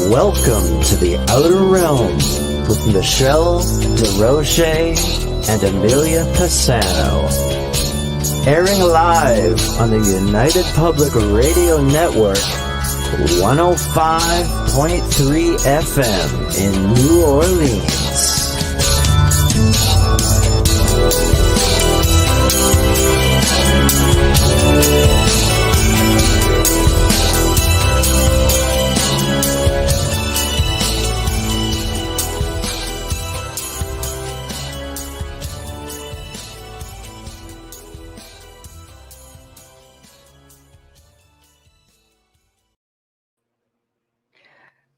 Welcome to the Outer Realms with Michelle Desrochers and Amelia Pisano. Airing live on the United Public Radio Network, 105.3 FM in New Orleans.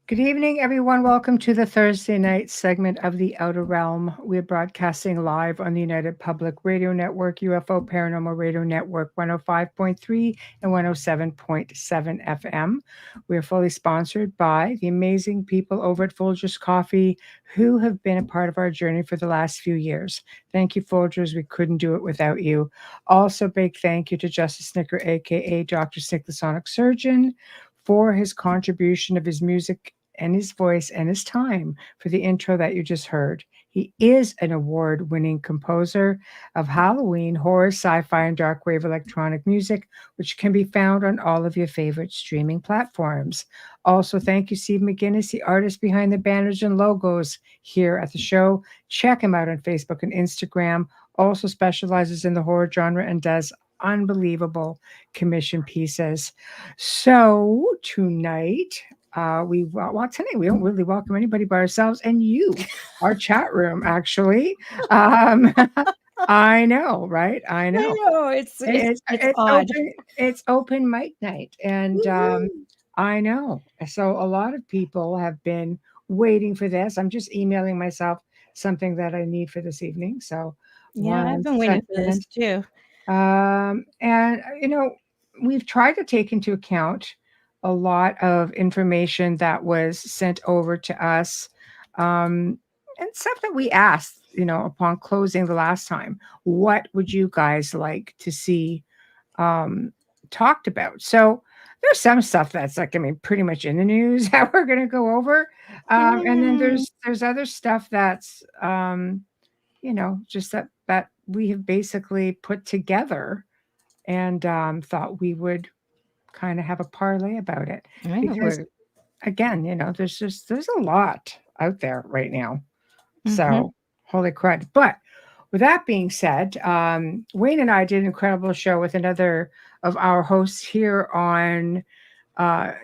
Good evening, everyone. Welcome to the Thursday night segment of The Outer Realm. We're broadcasting live on the United Public Radio Network, UFO Paranormal Radio Network, 105.3 and 107.7 FM. We're fully sponsored by the amazing people over at Folgers Coffee who have been a part of our journey for the last few years. Thank you, Folgers. We couldn't do it without you. Also, big thank you to Justice Snicker, a.k.a. Dr. Snick, the Sonic Surgeon, for his contribution of his music and his voice and his time for the intro that you just heard. He is an award-winning composer of Halloween, horror, sci-fi, and dark wave electronic music, which can be found on all of your favorite streaming platforms. Also, thank you, Steve McGinnis, the artist behind the banners and logos here at the show. Check him out on Facebook and Instagram. Also specializes in the horror genre and does unbelievable commission pieces. So tonight, tonight we don't really welcome anybody but ourselves and you, our chat room, actually. I know, right? I know. It's odd. It's open mic night, and I know. So a lot of people have been waiting for this. I'm just emailing myself something that I need for this evening. So yeah, I've been waiting for this too. And we've tried to take into account a lot of information that was sent over to us, and stuff that we asked, upon closing the last time. What would you guys like to see talked about? So there's some stuff that's pretty much in the news that we're going to go over. And then there's other stuff that's, just that we have basically put together and thought we would kind of have a parlay about it. Because again, there's a lot out there right now. So holy crud. But with that being said, Wayne and I did an incredible show with another of our hosts here on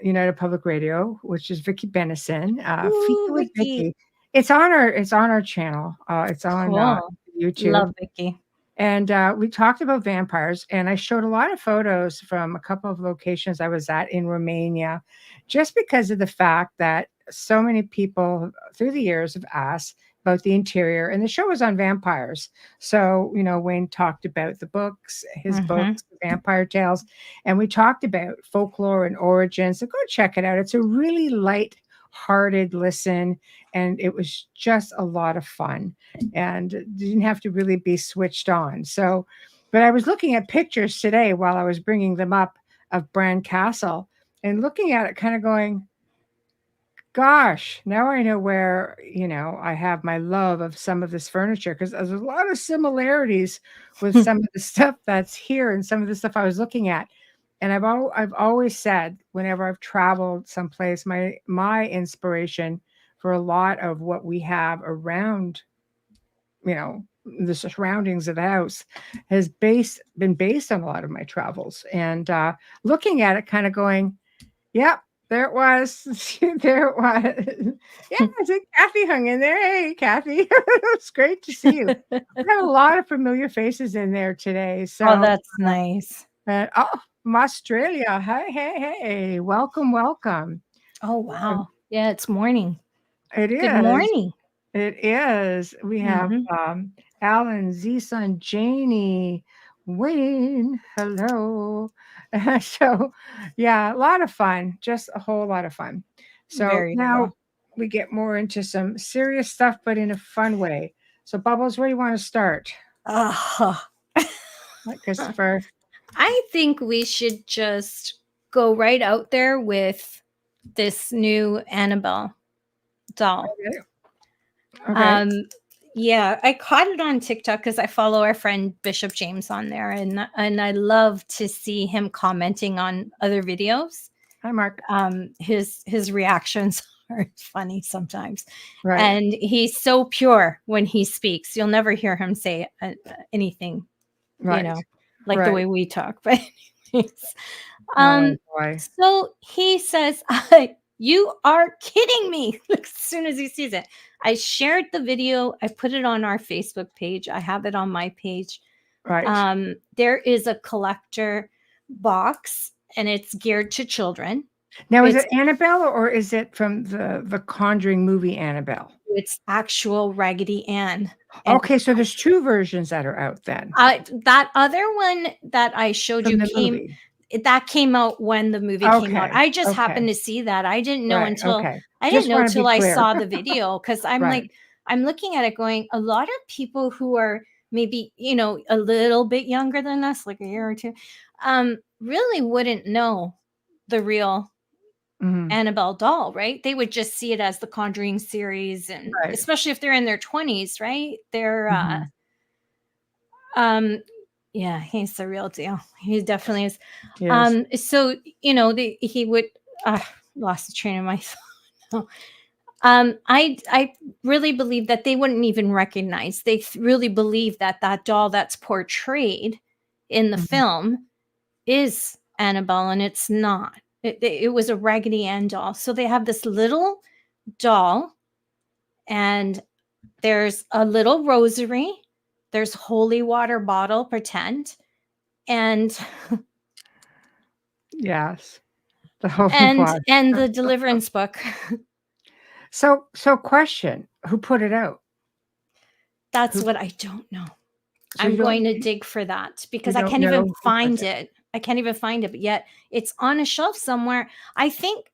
United Public Radio, which is Vicki Benison. Ooh, with Vicki. It's on our channel. It's on YouTube. Love Vicki. And we talked about vampires, and I showed a lot of photos from a couple of locations I was at in Romania, just because of the fact that so many people through the years have asked about the interior, and the show was on vampires. So, Wayne talked about the books, his books, Vampire Tales, and we talked about folklore and origins. So go check it out. It's a really light-hearted listen, and it was just a lot of fun, and didn't have to really be switched on. So, but I was looking at pictures today while I was bringing them up of Bran Castle and looking at it kind of going, gosh, now I know where, I have my love of some of this furniture, because there's a lot of similarities with some of the stuff that's here and some of the stuff I was looking at. And I've always said, whenever I've traveled someplace, my inspiration for a lot of what we have around, the surroundings of the house has been based on a lot of my travels. And looking at it, kind of going, yep, there it was. There it was. Yeah, I think Kathy hung in there. Hey, Kathy. It's great to see you. We have a lot of familiar faces in there today. So that's nice. From Australia. Hey. Welcome. Oh, wow. Yeah, it's morning. It is. Good morning. It is. We have Alan, Z-Son, Janie, Wayne. Hello. So, yeah, a lot of fun. Just a whole lot of fun. So now we get more into some serious stuff, but in a fun way. So, Bubbles, where do you want to start? Christopher. I think we should just go right out there with this new Annabelle doll. Okay. Yeah, I caught it on TikTok because I follow our friend Bishop James on there, and I love to see him commenting on other videos. Hi, Mark. His reactions are funny sometimes, Right. and he's so pure when he speaks. You'll never hear him say anything, Right. like the way we talk. But anyways, Oh, boy. so he says, "You are kidding me!" As soon as he sees it, I shared the video. I put it on our Facebook page. I have it on my page. Right. There is a collector box, and it's geared to children. Now, is it Annabelle or is it from the Conjuring movie Annabelle? It's actual Raggedy Ann. Okay, so there's 2 versions that are out then. That other one that I showed From you the movie. that came out when the movie came out. I just happened to see that. I didn't know Right, until okay. I Just didn't know wanna be till I clear. saw the video, because I'm Right. like, I'm looking at it going, a lot of people who are maybe, a little bit younger than us, like a year or 2, really wouldn't know the real Mhm. Annabelle doll, right? They would just see it as the Conjuring series, and Right. especially if they're in their 20s, right? They're Mhm. yeah, he's the real deal. He definitely is. Yes. So he would lost the train of my thought. I really believe that they wouldn't even recognize. They really believe that that doll that's portrayed in the Mhm. film is Annabelle, and it's not. It was a Raggedy Ann doll. So they have this little doll, and there's a little rosary, there's holy water bottle, pretend, and Yes. The holy and water. and the deliverance book. So question, who put it out? That's Who what I don't know. so you I'm don't going to dig for that you because I don't can't even know who put find it? it. I can't even find it, but yet it's on a shelf somewhere. I think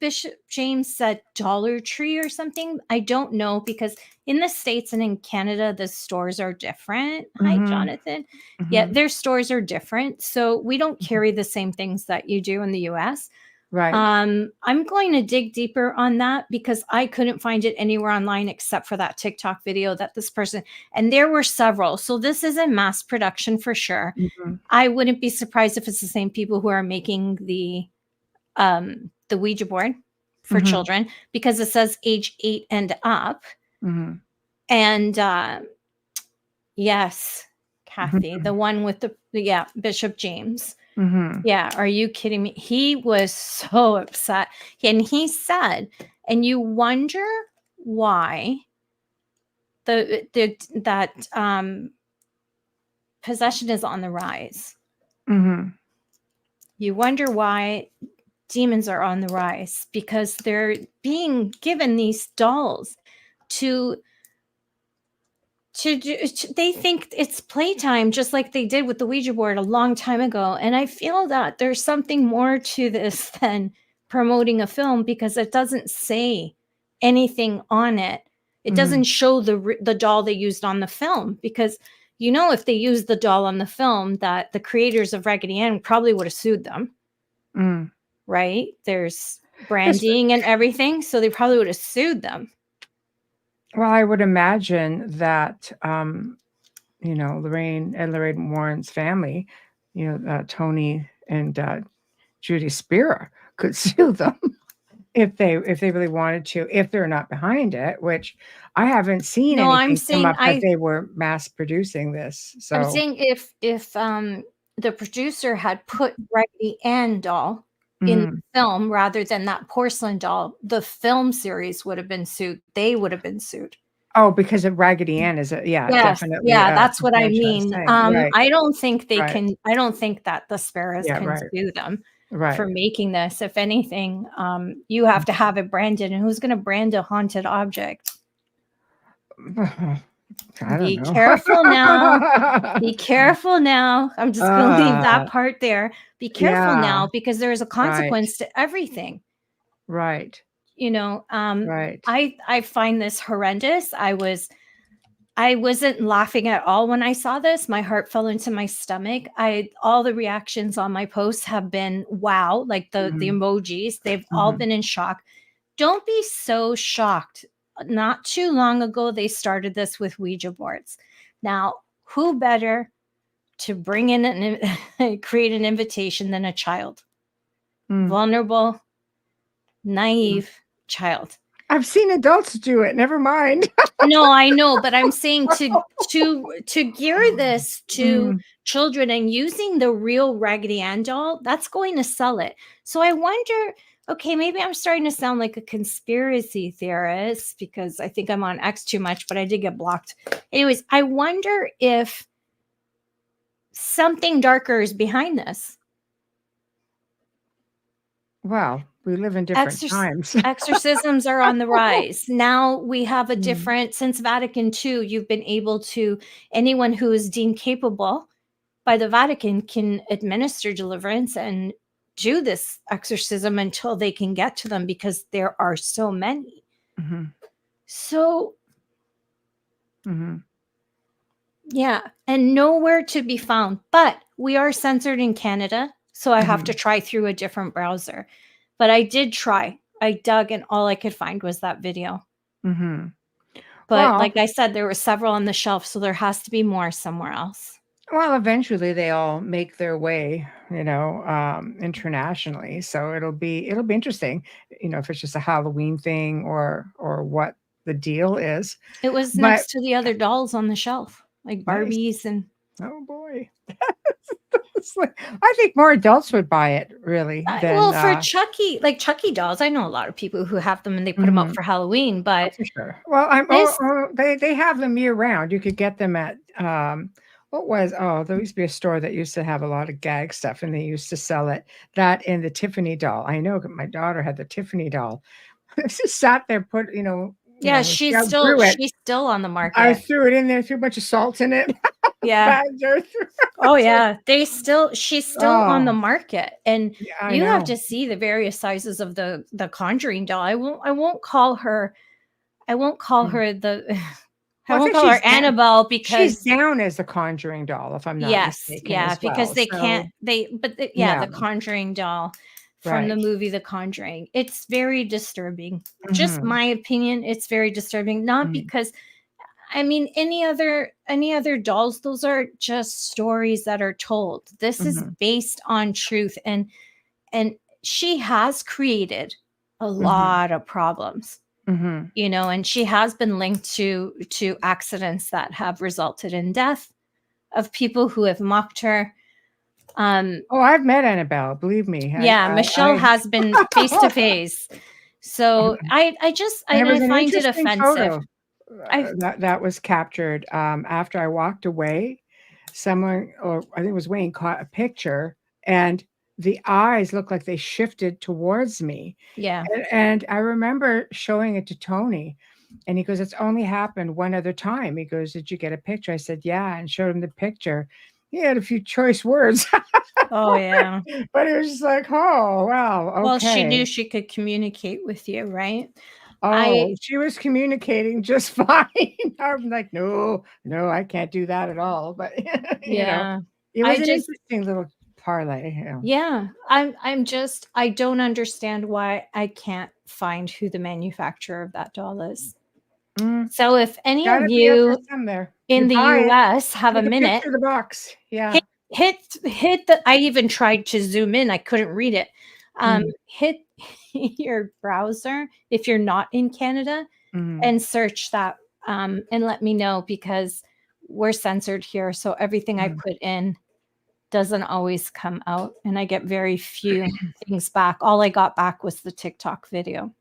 Bishop James said Dollar Tree or something. I don't know, because in the States and in Canada, the stores are different. Hi, Mhm. Jonathan. Yeah, Mhm. their stores are different. So we don't Mhm. carry the same things that you do in the US. Right. I'm going to dig deeper on that because I couldn't find it anywhere online except for that TikTok video that this person, and there were several. So this is in mass production for sure. Mhm. I wouldn't be surprised if it's the same people who are making the Ouija board for Mhm. children, because it says age 8 and up. Mhm. And yes, Kathy, the Mhm. one with Bishop James. Mhm. Yeah, are you kidding me? He was so upset. And he said, and you wonder why that possession is on the rise. Mhm. You wonder why demons are on the rise, because they're being given these dolls to do. They think it's playtime, just like they did with the Ouija board a long time ago. And I feel that there's something more to this than promoting a film, because it doesn't say anything on it. It doesn't Mhm. show the doll they used on the film, because if they used the doll on the film, that the creators of Raggedy Ann probably would have sued them, Mm. right? There's Yes. branding and everything, so they probably would have sued them. Well, I would imagine that, Lorraine Warren's family, Tony and Judy Spira could sue them if they really wanted to, if they're not behind it, which I haven't seen No, I'm anything come saying up that they were mass producing this. I'm So, saying if the producer had put Raggedy Ann doll in the mhm. film rather than that porcelain doll, the film series would have been sued. They would have been sued. Oh, because of Raggedy Ann is Yes, definitely yeah, a that's what I franchise mean. thing. Right, I don't think they right. can. I don't think that the Sparrows Yeah, can right, sue them for right. making this. If anything, you have to have it branded, and who's going to brand a haunted object? I don't Be know. careful now. Be careful now. I'm just going to leave that Uh, part there. Be careful yeah, now, because there is a right, consequence to everything. right, right. I find this horrendous. I was I wasn't laughing at all when I saw this. My heart fell into my stomach. All the reactions on my posts have been wow, like the Mhm. emojis, they've all Mhm. been in shock. Don't be so shocked. Not too long ago, they started this with Ouija boards. Now, who better to bring in create an invitation than a child? Mm. Vulnerable, naive child. I've seen adults do it. Never mind. No, I know, but I'm saying to gear this to Mm. children and using the real Raggedy Ann doll, that's going to sell it. So I wonder, okay, maybe I'm starting to sound like a conspiracy theorist because I think I'm on X too much, but I did get blocked. Anyways, I wonder if something darker is behind this. Well, we live in different times. Exorcisms are on the rise. Now we have a Mm. different, since Vatican II, you've been able to, anyone who is deemed capable by the Vatican can administer deliverance and do this exorcism until they can get to them because there are so many. Mhm. So, Mhm. yeah, and nowhere to be found. But we are censored in Canada, so I have to Mhm. try through a different browser. But I did try. I dug, and all I could find was that video. Mhm. But Well, like I said, there were several on the shelf, so there has to be more somewhere else. eventually they all make their way, internationally. So it'll be interesting, if it's just a Halloween thing or what the deal is. It was But next to the other dolls on the shelf, like nice. Barbies and Oh boy. It's like, I think more adults would buy it really well, than for Chucky, like Chucky dolls, I know a lot of people who have them and they put them out mhm. for Halloween, Oh, but for sure. Well, this they have them year round. You could get them at there used to be a store that used to have a lot of gag stuff, and they used to sell it. That and the Tiffany doll. I know my daughter had the Tiffany doll. She sat there, yeah, when she outgrew it, she's still on the I market. threw it in there, threw a bunch of salt in it, Yeah. bagged her through. Oh It's like, yeah, she's still on the oh, market, and yeah, I you have know. to see the various sizes of the Conjuring doll. I won't call her Mm. the I Well, I won't think call her Annabelle she's because down as the Conjuring doll, if I'm not yes, mistaken yeah, as because well. they can't So, yeah, yeah, the Conjuring doll from the right. movie The Conjuring. It's very disturbing. Just Mhm, my opinion, it's very disturbing. Not mhm, because I mean any other dolls, those are just stories that are told. This is mhm, based on truth and she has created a mhm, lot of problems, mhm. and she has been linked to accidents that have resulted in death of people who have mocked her. Oh, I've met Annabelle, believe me. Yeah, Michelle has been face to face. So Mhm. I There and was I an find it interesting offensive. photo, I that was captured, after I walked away. Someone, or I think it was Wayne, caught a picture, and the eyes looked like they shifted towards me, Yeah. and I remember showing it to Tony, and he goes, "It's only happened one other time." He goes, "Did you get a picture?" I said, "Yeah," and showed him the picture. He had a few choice words, Oh yeah. but it was just like, "Oh, wow, Well, she okay." knew she could communicate with you, right? I Oh, she was communicating just fine. I'm like, "No, no, I can't do that at all," but, yeah. it I was an just interesting little parlay, yeah, I'm just I don't understand why I can't find who the manufacturer of that doll is. Mm, So if any of gotta be up there you somewhere. You in the buy it, US have a take a minute, picture of the box. Yeah. hit hit the I even tried to zoom in, I couldn't read it. Mm, Hit your browser if you're not in Canada mhm, and search that and let me know because we're censored here. So everything I mhm, put in doesn't always come out and I get very few things back. All I got back was the TikTok video.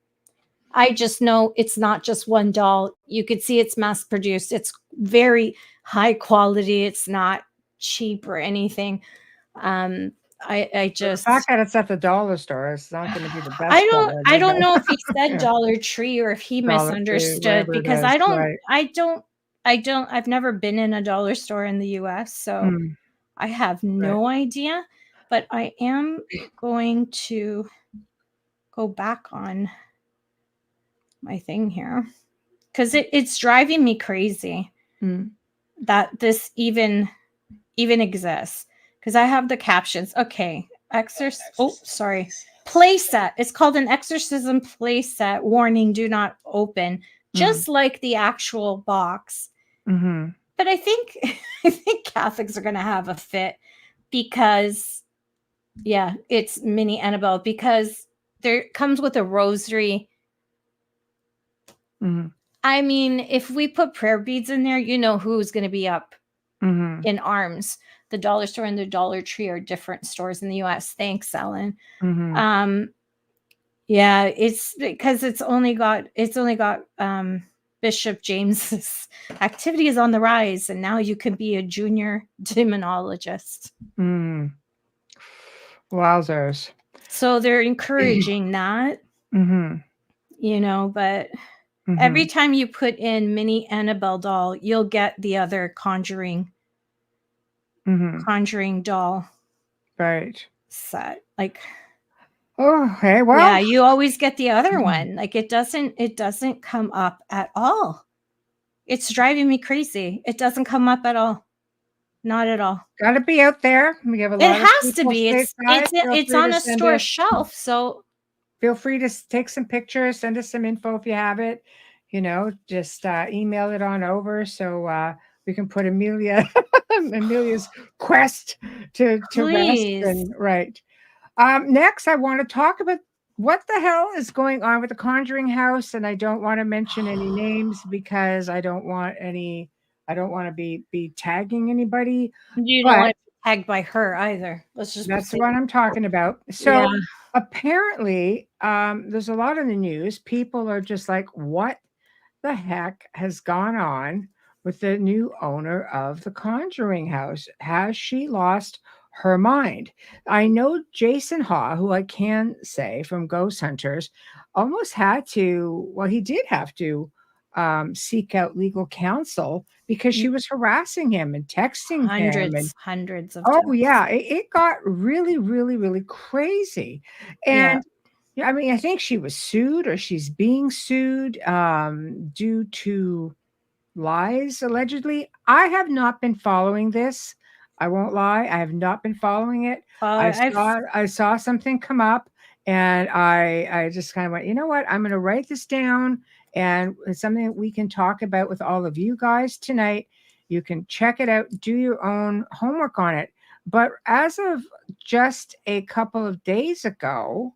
I just know it's not just one doll. You could see it's mass produced. It's very high quality. It's not cheap or anything. Um, I the fact just that it's at the dollar store, it's not gonna be the best I quality, don't know if he but said yeah, Dollar Tree or if he Dollar Tree, misunderstood wherever it because is, right. I've never been in a dollar store in the US, so Mm, I have right. no idea, but I am going to go back on my thing here because it's driving me crazy. that this even exists, because I have the captions. Okay, playset. It's called an exorcism playset. Warning: do not open. Just like the actual box. But I think Catholics are going to have a fit, because it's mini Annabelle, because there comes with a rosary. I mean, if we put prayer beads in there, you know who's going to be up in arms. The dollar store and the Dollar Tree are different stores in the US. Thanks, Ellen. Yeah, it's because it's only got Bishop James's activity is on the rise, and now you can be a junior demonologist. Wowzers. So they're encouraging that, but every time you put in mini Annabelle doll, you'll get the other conjuring doll set. Like, okay, well, yeah, you always get the other one. Like, it doesn't come up at all. It's driving me crazy. It doesn't come up at all. Not at all. Got to be out there. We have a lot. It has to be. It's on a store shelf. So feel free to take some pictures. Send us some info if you have it. Just email it on over so we can put Amelia's quest to rest. And right. Next, I want to talk about what the hell is going on with the Conjuring House, and I don't want to mention any names because I don't want to be tagging anybody. You don't want to be tagged by her either. That's what I'm talking about. So apparently, there's a lot in the news. People are just like, what the heck has gone on with the new owner of the Conjuring House? Has she lost her mind? I know Jason Haw, who I can say from Ghost Hunters, almost had to, he did have to seek out legal counsel because she was harassing him and texting him. And hundreds of times. Yeah, it got really, really, really crazy. And I mean, I think she was sued, or she's being sued due to lies, allegedly. I have not been following this. I won't lie. I have not been following it. I saw something come up, and I just kind of went, you know what? I'm going to write this down, and it's something that we can talk about with all of you guys tonight. You can check it out, do your own homework on it. But as of just a couple of days ago,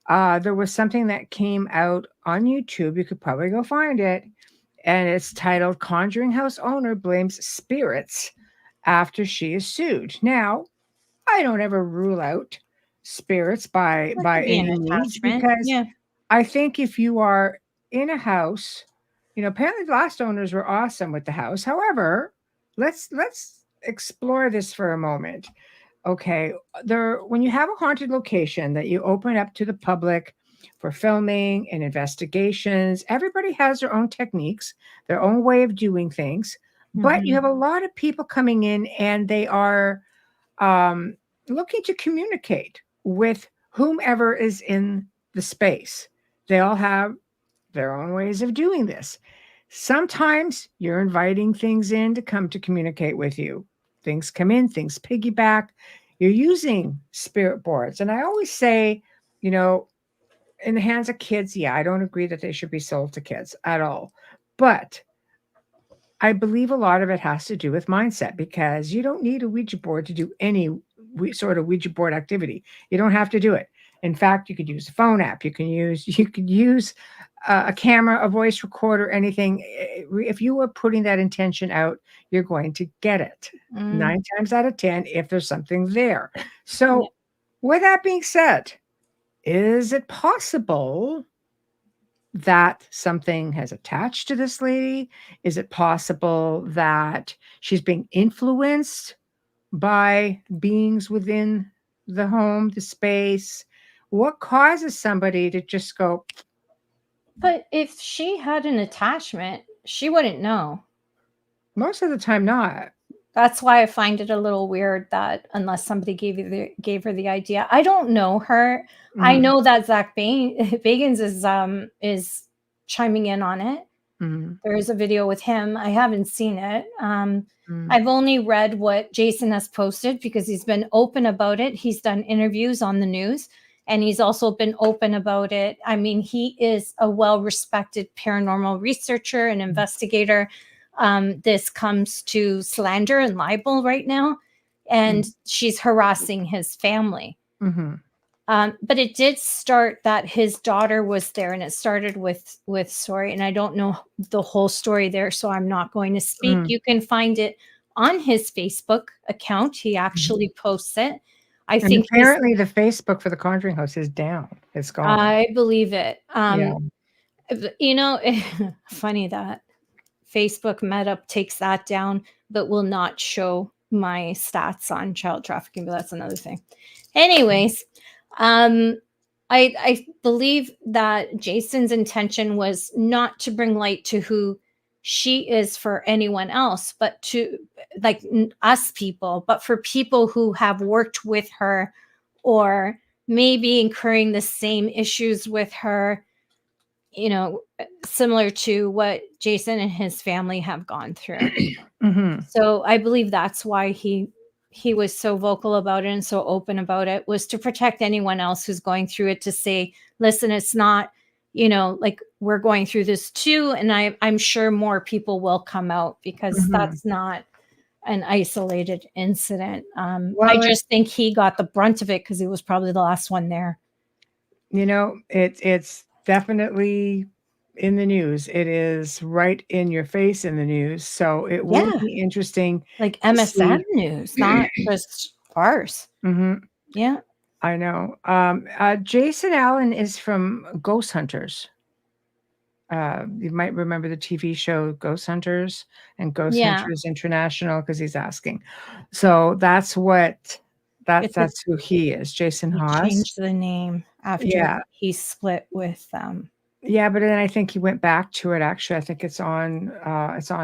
there was something that came out on YouTube. You could probably go find it. And it's titled Conjuring House Owner Blames Spirits After She is Sued. Now, I don't ever rule out spirits by any means, because I think if you are in a house, apparently the last owners were awesome with the house. However, let's explore this for a moment. Okay, when you have a haunted location that you open up to the public for filming and investigations, everybody has their own techniques, their own way of doing things. But you have a lot of people coming in, and they are looking to communicate with whomever is in the space. They all have their own ways of doing this. Sometimes you're inviting things in to come to communicate with you. Things come in, things piggyback. You're using spirit boards. And I always say, in the hands of kids, I don't agree that they should be sold to kids at all. But I believe a lot of it has to do with mindset, because you don't need a Ouija board to do any sort of Ouija board activity. You don't have to do it. In fact, you could use a phone app. You could use a camera, a voice recorder, anything. If you are putting that intention out, you're going to get it 9 times out of 10 if there's something there. So with that being said, is it possible that something has attached to this lady? Is it possible that she's being influenced by beings within the home, the space? What causes somebody to just go? But if she had an attachment, she wouldn't know. Most of the time, not. That's why I find it a little weird that unless somebody gave her the idea. I don't know her. I know that Zach Bagans is chiming in on it. There is a video with him. I haven't seen it. Mm. I've only read what Jason has posted because he's been open about it. He's done interviews on the news and he's also been open about it. I mean, he is a well-respected paranormal researcher and investigator. This comes to slander and libel right now, and she's harassing his family. But it did start that his daughter was there, and it started with story, and I don't know the whole story there, so I'm not going to speak. You can find it on his Facebook account. He actually posts it. I think apparently the Facebook for the Conjuring House is down. It's gone. I believe it. Yeah. You know, funny that Facebook Meta takes that down, but will not show my stats on child trafficking, but that's another thing. Anyways, I believe that Jason's intention was not to bring light to who she is for anyone else, but to like us people, but for people who have worked with her or maybe incurring the same issues with her, you know, similar to what Jason and his family have gone through. So I believe that's why he was so vocal about it and so open about it, was to protect anyone else who's going through it, to say, listen, it's not, you know, like we're going through this too. And I'm sure more people will come out because that's not an isolated incident. I just think he got the brunt of it because he was probably the last one there. You know, it's definitely in the news. It is right in your face in the news. So it will be interesting. Like MSN news, not just ours. Yeah. I know. Jason Allen is from Ghost Hunters. You might remember the TV show Ghost Hunters and Ghost Hunters International, because he's asking. So that's who he is, Jason Haas. He changed the name after he split with them. Yeah, but then I think he went back to it. Actually, I think it's on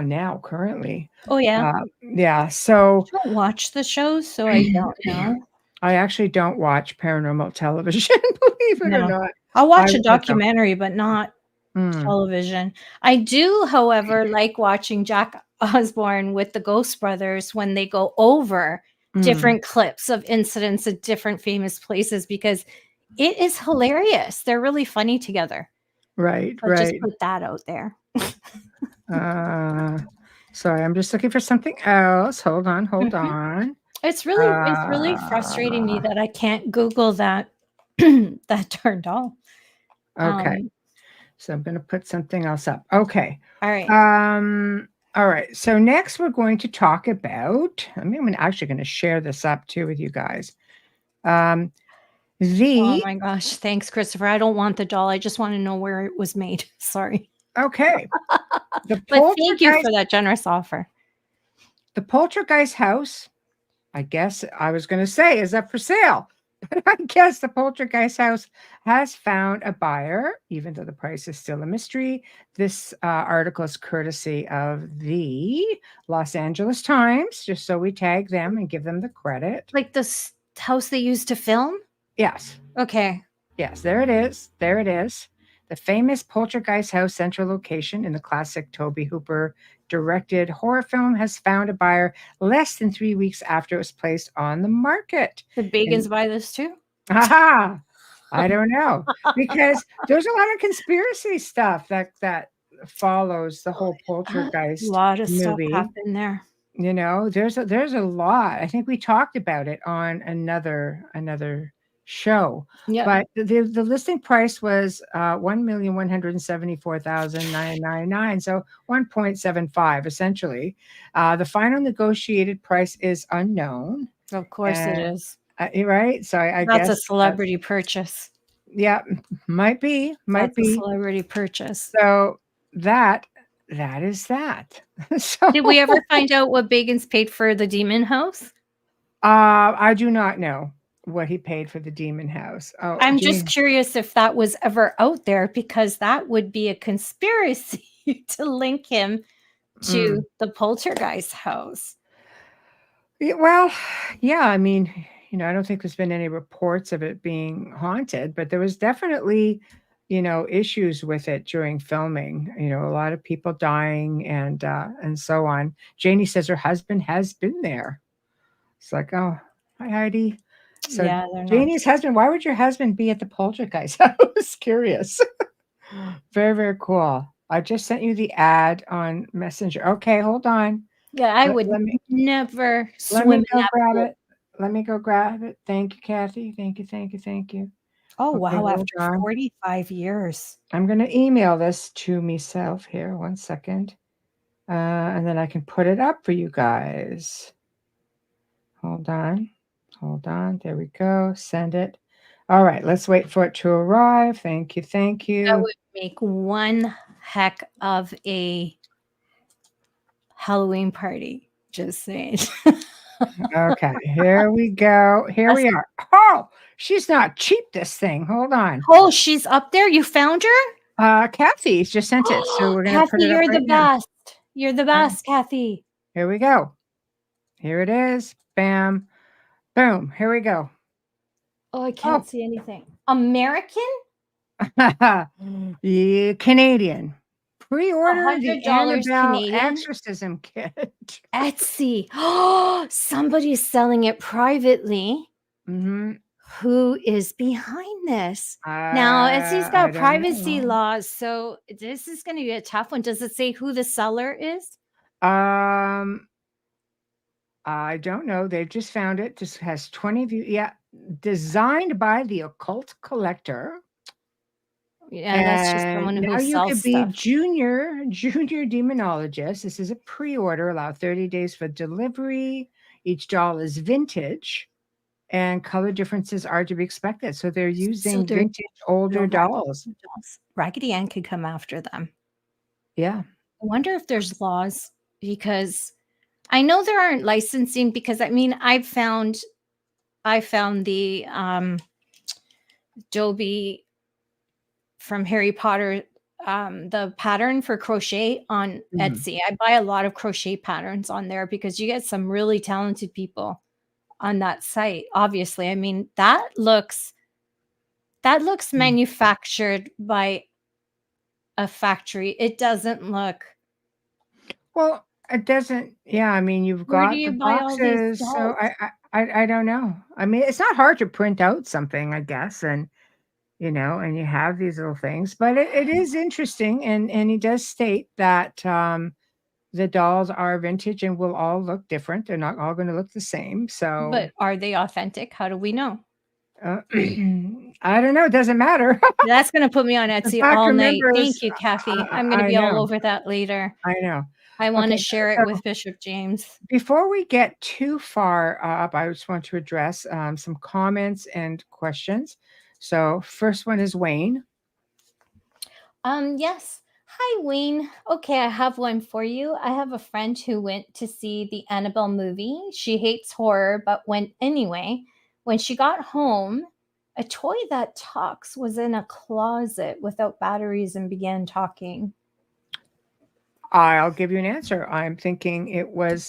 now currently. Oh yeah. Yeah. So I don't watch the shows, so I don't know. I actually don't watch paranormal television, believe it or not. I'll watch a documentary, but not television. I do, however, like watching Jack Osborne with the Ghost Brothers when they go over different clips of incidents at different famous places, because it is hilarious. They're really funny together. Right. Just put that out there. Sorry, I'm just looking for something else. Hold on. It's really frustrating me that I can't Google that that darn doll. Okay. So I'm going to put something else up. Okay. All right. All right. So next we're going to talk about, I'm actually going to share this up too with you guys. Oh my gosh. Thanks, Christopher. I don't want the doll. I just want to know where it was made. Sorry. Okay. But thank you for that generous offer. The Poltergeist house, I guess I was going to say, is up for sale. But I guess the Poltergeist house has found a buyer, even though the price is still a mystery. This article is courtesy of the Los Angeles Times, just so we tag them and give them the credit. Like the house they used to film? Yes. Okay. Yes, there it is. There it is. The famous Poltergeist house central location in the classic Tobe Hooper directed horror film has found a buyer less than 3 weeks after it was placed on the market. Did Bagans buy this too? I don't know, because there's a lot of conspiracy stuff that follows the whole Poltergeist movie. A lot of stuff movie. happened there. You know, there's a lot. I think we talked about it on another show. Yeah. But the listing price was $1,174,999, so 1.75 essentially. The final negotiated price is unknown. Of course it is. Right. So I that's guess a celebrity purchase. Yeah, might be. A celebrity purchase. So that is that. So did we ever find out what Bagans paid for the Demon House? I do not know what he paid for the Demon House. Oh, I'm just curious if that was ever out there, because that would be a conspiracy to link him to the Poltergeist house. Well, yeah, I mean, you know, I don't think there's been any reports of it being haunted, but there was definitely issues with it during filming. A lot of people dying and so on. Janie says her husband has been there. It's like, oh, hi Heidi. So Yeah, they're not. Janie's husband, why would your husband be at the poltergeist? I was curious. Very, very cool. I just sent you the ad on Messenger. Okay, hold on. Yeah, I Let, would let me never let me swim in go that grab pool. it. Let me go grab it. Thank you, Kathy. Thank you, thank you, thank you. Oh, Okay, wow, hold after on. 45 years. I'm gonna email this to myself here. 1 second. And then I can put it up for you guys. Hold on. Hold on. There we go. Send it. All right, let's wait for it to arrive. Thank you. Thank That you. would make one heck of a Halloween party. Just saying. Okay, here we go. Here we are. Oh, she's not cheap, this thing. Hold on. Oh, she's up there. You found her? Kathy's just sent it, so we're gonna put Kathy, it up you're the right now. best. You're the best, Kathy. Here we go. Here it is. Bam. Boom. Here we go. Oh, I can't see anything. American? Yeah, Canadian. Pre-order the $100 Annabelle Canadian. exorcism kit. Etsy. Oh, somebody's selling it privately. Mm-hmm. Who is behind this? Now, Etsy's I got don't privacy know. laws, so this is going to be a tough one. Does it say who the seller is? I don't know. They've just found it. Just has 20 views. Yeah, designed by the occult collector. Yeah, that's just And someone now who you sells could be stuff. junior demonologist. This is a pre-order, allow 30 days for delivery. Each doll is vintage and color differences are to be expected. So they're using they're vintage older dolls. Raggedy Ann could come after them. Yeah. I wonder if there's laws, because I know there aren't licensing, because I found the Dobie from Harry Potter, the pattern for crochet on Etsy. I buy a lot of crochet patterns on there because you get some really talented people on that site. Obviously, that looks manufactured by a factory. It doesn't look. Well, it doesn't. Yeah, you've Where do got you the buy all these boxes, so dolls? I don't know. It's not hard to print out something, I guess, and and you have these little things, but it is interesting, and he does state that the dolls are vintage and will all look different. They're not all going to look the same. So, But are they authentic? How do we know? I don't know. It doesn't matter. That's going to put me on The Etsy fact all night. remembers. Thank you, Kathy. I'm going to I be all know. over that later. I know. I want to Okay, share it so with Bishop James. before we get too far up, I just want to address some comments and questions. So, first one is Wayne. Yes. Hi, Wayne. Okay, I have one for you. I have a friend who went to see the Annabelle movie. She hates horror, but went anyway. When she got home, a toy that talks was in a closet without batteries and began talking. I'll give you an answer. I'm thinking it was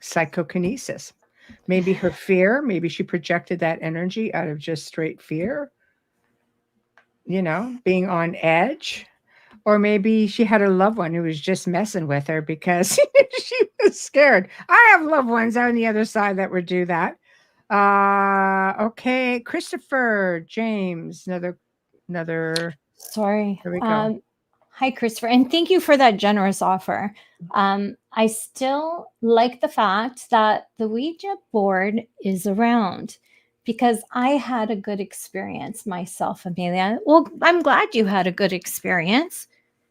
psychokinesis. Maybe her fear, maybe she projected that energy out of just straight fear, being on edge. Or maybe she had a loved one who was just messing with her because she was scared. I have loved ones on the other side that would do that. Okay, Christopher James, another. Sorry. Here we go. Hi, Christopher, and thank you for that generous offer. I still like the fact that the Ouija board is around, because I had a good experience myself, Amelia. Well, I'm glad you had a good experience.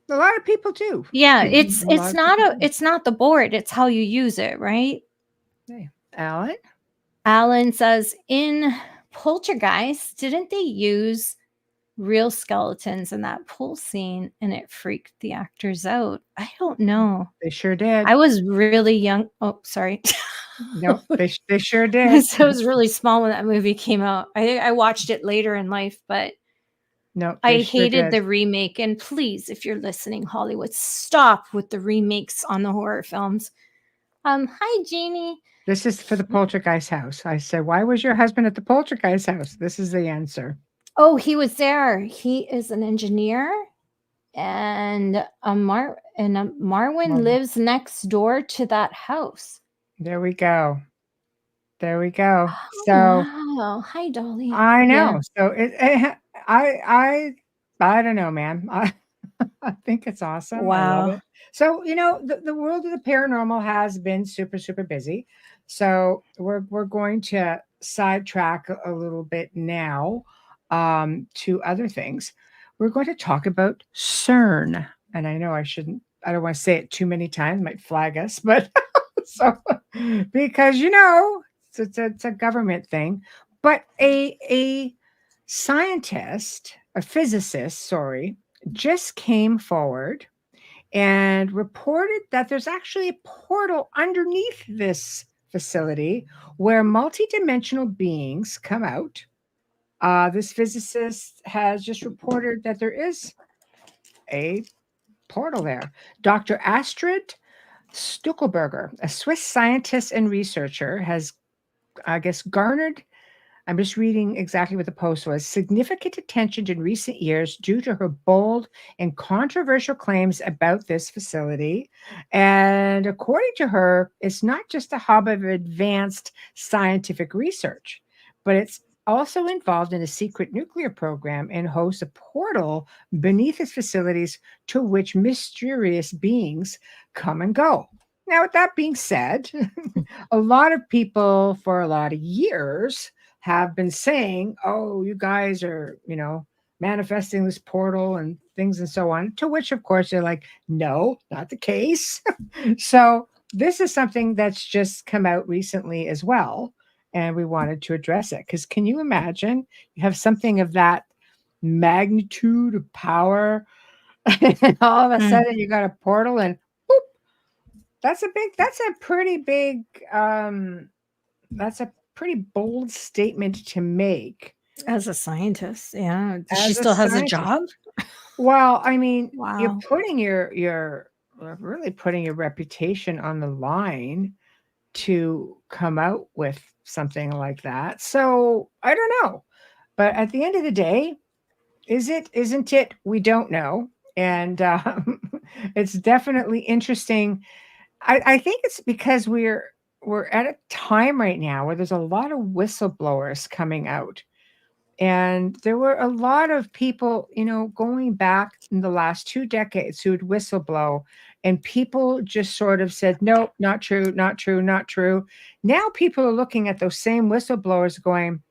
A lot of people do. Yeah, A lot of people do. it's not the board, it's how you use it, right? Okay. Alan? Alan says, in Poltergeist, didn't they use real skeletons in that pool scene and it freaked the actors out? I don't know. They sure did. I was really young. Oh, sorry. No, they sure did. So I was really small when that movie came out. I think I watched it later in life, but No, I they sure hated did. the remake. And please, if you're listening, Hollywood, stop with the remakes on the horror films. Hi, Jeannie. This is for the poltergeist house. I said, why was your husband at the poltergeist house? This is the answer. Oh, he was there. He is an engineer, and Marwin Well, lives next door to that house. there we go. There we go. Oh, So wow. Hi, Dolly. I Yeah. know. So I don't know, man. I think it's awesome. I love Wow. it. So, the world of the paranormal has been super, super busy. So we're going to sidetrack a little bit now to other things. We're going to talk about CERN. And I know I don't want to say it too many times, might flag us, but so because it's a government thing. But a scientist, a physicist, sorry, just came forward and reported that there's actually a portal underneath this facility where multidimensional beings come out. This physicist has just reported that there is a portal there. Dr. Astrid Stuckelberger, a Swiss scientist and researcher, has, I guess, garnered, I'm just reading exactly what the post was, significant attention in recent years due to her bold and controversial claims about this facility. And according to her, it's not just a hub of advanced scientific research, but it's also involved in a secret nuclear program and hosts a portal beneath its facilities to which mysterious beings come and go. Now, with that being said, a lot of people for a lot of years have been saying, oh, you guys are, manifesting this portal and things and so on. To which, of course, they're like, no, not the case. So this is something that's just come out recently as well. And we wanted to address it. Because can you imagine you have something of that magnitude of power, and all of a Mm. sudden you got a portal and boop, that's a pretty big that's a pretty bold statement to make As a scientist, yeah. She as a still has a scientist. job? Well, I mean, you're Wow. putting your really putting your reputation on the line to come out with something like that. So I don't know. But at the end of the day, isn't it? We don't know. And it's definitely interesting. I think it's because we're at a time right now where there's a lot of whistleblowers coming out. And there were a lot of people, going back in the last 2 decades who would whistleblow, and people just sort of said, nope, not true, not true, not true. Now people are looking at those same whistleblowers going,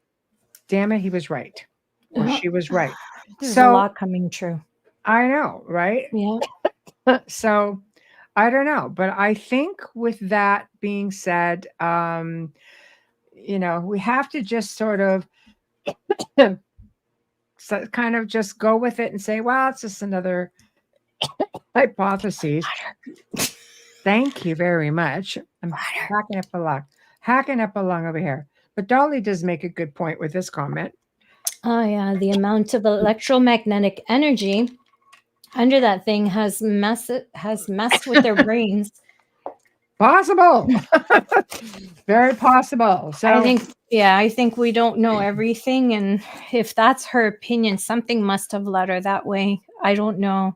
damn it, he was right, or Yeah. she was right. There's a So lot coming true. I know, right? Yeah. So I don't know. But I think with that being said, we have to just sort of kind of just go with it and say, well, it's just another hypothesis. Thank you very much. I'm hacking up a lung over here. But Dolly does make a good point with this comment. Oh, yeah. The amount of electromagnetic energy under that thing has messed with their brains. Possible. Very possible. So I think we don't know everything. And if that's her opinion, something must have led her that way. I don't know.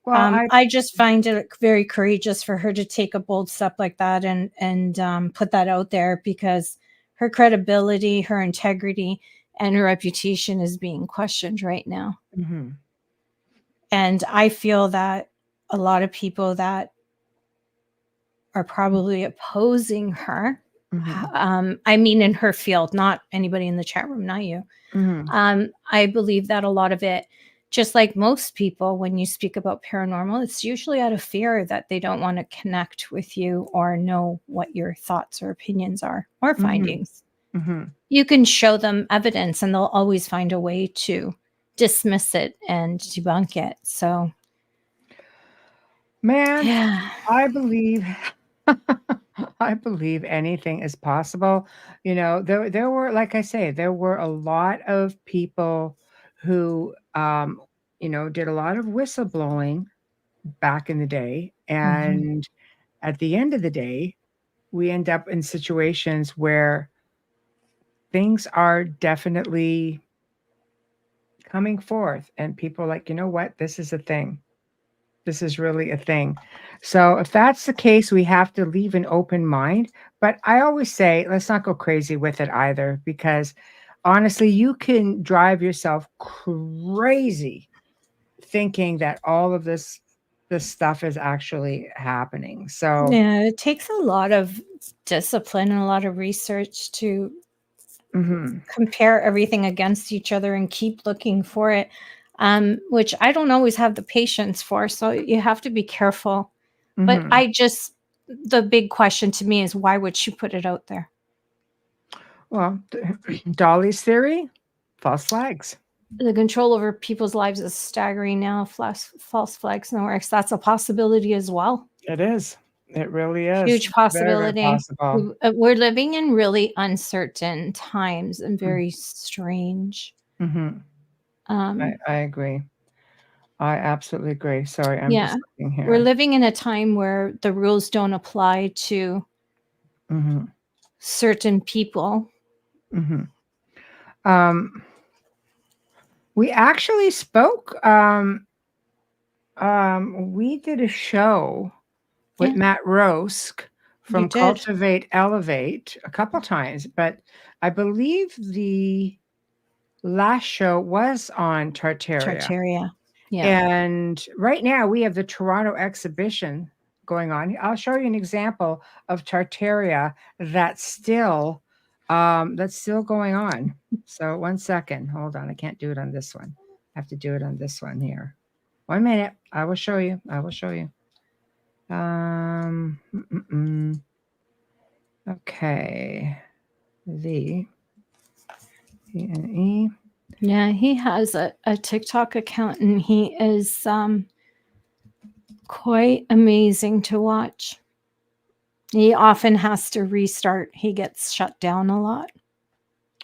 well, I just find it very courageous for her to take a bold step like that and put that out there, because her credibility, her integrity, and her reputation is being questioned right now. mhm. And I feel that a lot of people that are probably opposing her, Mhm. I mean, in her field, not anybody in the chat room, not you. Mhm. I believe that a lot of it, just like most people, when you speak about paranormal, it's usually out of fear that they don't want to connect with you or know what your thoughts or opinions are or Mhm. findings. Mhm. You can show them evidence and they'll always find a way to dismiss it and debunk it. So, Man, yeah. I believe I believe anything is possible. There were, like I say, there were a lot of people who did a lot of whistleblowing back in the day. Mhm. And at the end of the day, we end up in situations where things are definitely coming forth, and people are like, you know what? This is a thing. This is really a thing. So if that's the case, we have to leave an open mind. But I always say, let's not go crazy with it either, because honestly, you can drive yourself crazy thinking that all of this stuff is actually happening. So Yeah, it takes a lot of discipline and a lot of research to mhm, compare everything against each other and keep looking for it, which I don't always have the patience for. So you have to be careful. But mhm. the big question to me is, why would she put it out there? Well, Dolly's theory, false flags. The control over people's lives is staggering now. False flags no works. That's a possibility as well. It is. It really is. Huge Very, very possibility. possible. We're living in really uncertain times and Mm. very strange. Mhm. Um, I agree. I absolutely agree. Sorry, I'm yeah, just looking we're here. living in a time where the rules don't apply to Mhm. certain people. Mhm. Um, we actually spoke. We did a show with Yeah, Matt Rosk you from did. Cultivate Elevate a couple times, but I believe the last show was on Tartaria. Tartaria. Yeah. And right now we have the Toronto exhibition going on. I'll show you an example of Tartaria that's still going on. So 1 second. Hold on. I can't do it on this one. I have to do it on this one here. 1 minute. I will show you. I will show you. Okay. The E. Yeah, he has a TikTok account and he is quite amazing to watch. He often has to restart. He gets shut down a lot.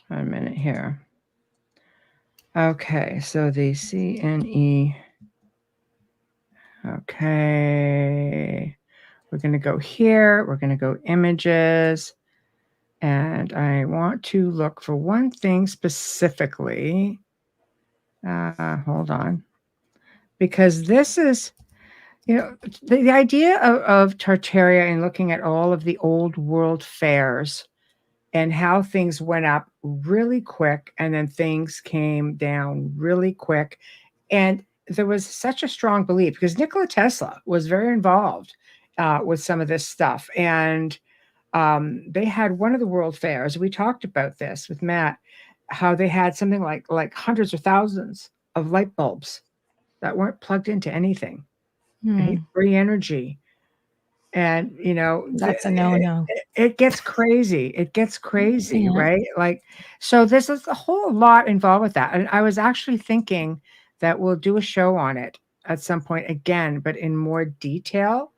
1 minute here. Okay, so the CNE. Okay. We're going to go here. We're going to go images. And I want to look for one thing specifically. Hold on. Because this is, the idea of Tartaria and looking at all of the old world fairs and how things went up really quick and then things came down really quick. And there was such a strong belief because Nikola Tesla was very involved with some of this stuff. And they had one of the world fairs. We talked about this with Matt, how they had something like hundreds or thousands of light bulbs that weren't plugged into anything, free energy. And That's a no-no. it gets crazy. It gets crazy, Yeah. right? Like, so this is a whole lot involved with that. And I was actually thinking that we'll do a show on it at some point again, but in more detail.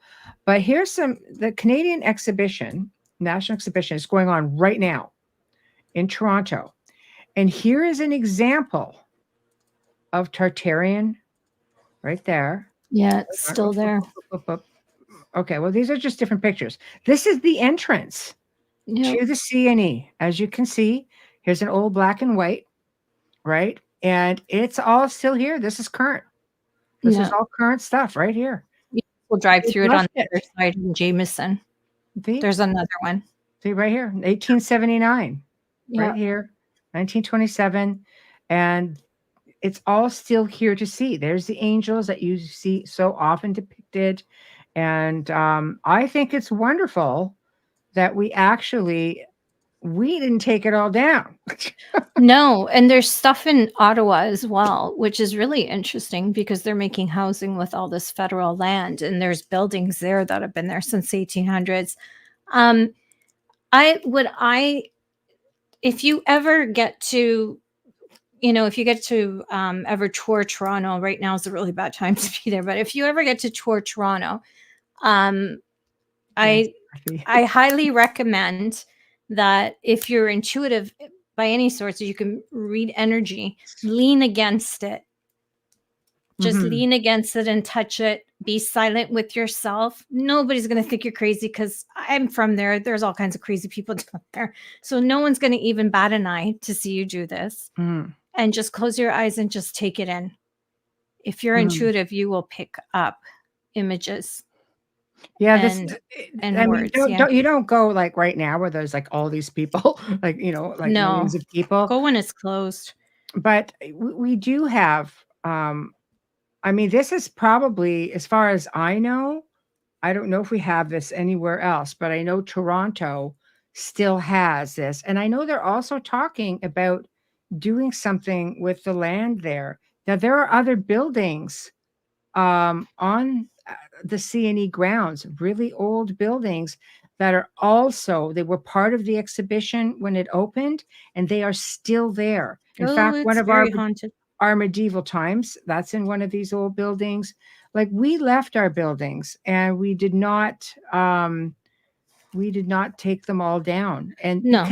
But here's the Canadian exhibition, National Exhibition, is going on right now in Toronto. And here is an example of Tartarian right there. Yeah, it's still there. Okay, well, these are just different pictures. This is the entrance Yep. to the CNE. As you can see, here's an old black and white, right? And it's all still here. This is current. This is Yeah. all current stuff right here. We'll drive They through it on left the it. other side in Jameson. See? There's another one. See right here, 1879, Yeah. right here, 1927. And it's all still here to see. There's the angels that you see so often depicted. And I think it's wonderful that we didn't take it all down. No, and there's stuff in Ottawa as well, which is really interesting because they're making housing with all this federal land, and there's buildings there that have been there since 1800s. If you ever get to, ever tour Toronto, right now is a really bad time to be there, but if you ever get to tour Toronto, I highly recommend that if you're intuitive by any sorts, you can read energy, lean against it. Just lean against it and touch it. Be silent with yourself. Nobody's going to think you're crazy because I'm from there. There's all kinds of crazy people down there. So no one's going to even bat an eye to see you do this. and just close your eyes and just take it in. If you're Mhm. intuitive, you will pick up images Yeah, and I mean, words. Yeah. you don't go like right now where there's like all these people, like, like No. millions of people. Go when it's closed. But we do have, I mean, this is probably, as far as I know, I don't know if we have this anywhere else, but I know Toronto still has this. And I know they're also talking about doing something with the land there. Now, there are other buildings on the CNE grounds, really old buildings that are also, they were part of the exhibition when it opened, and they are still there. In Oh, fact, one it's of very haunted. our medieval times, that's in one of these old buildings. Like, we left our buildings and we did not take them all down. And No.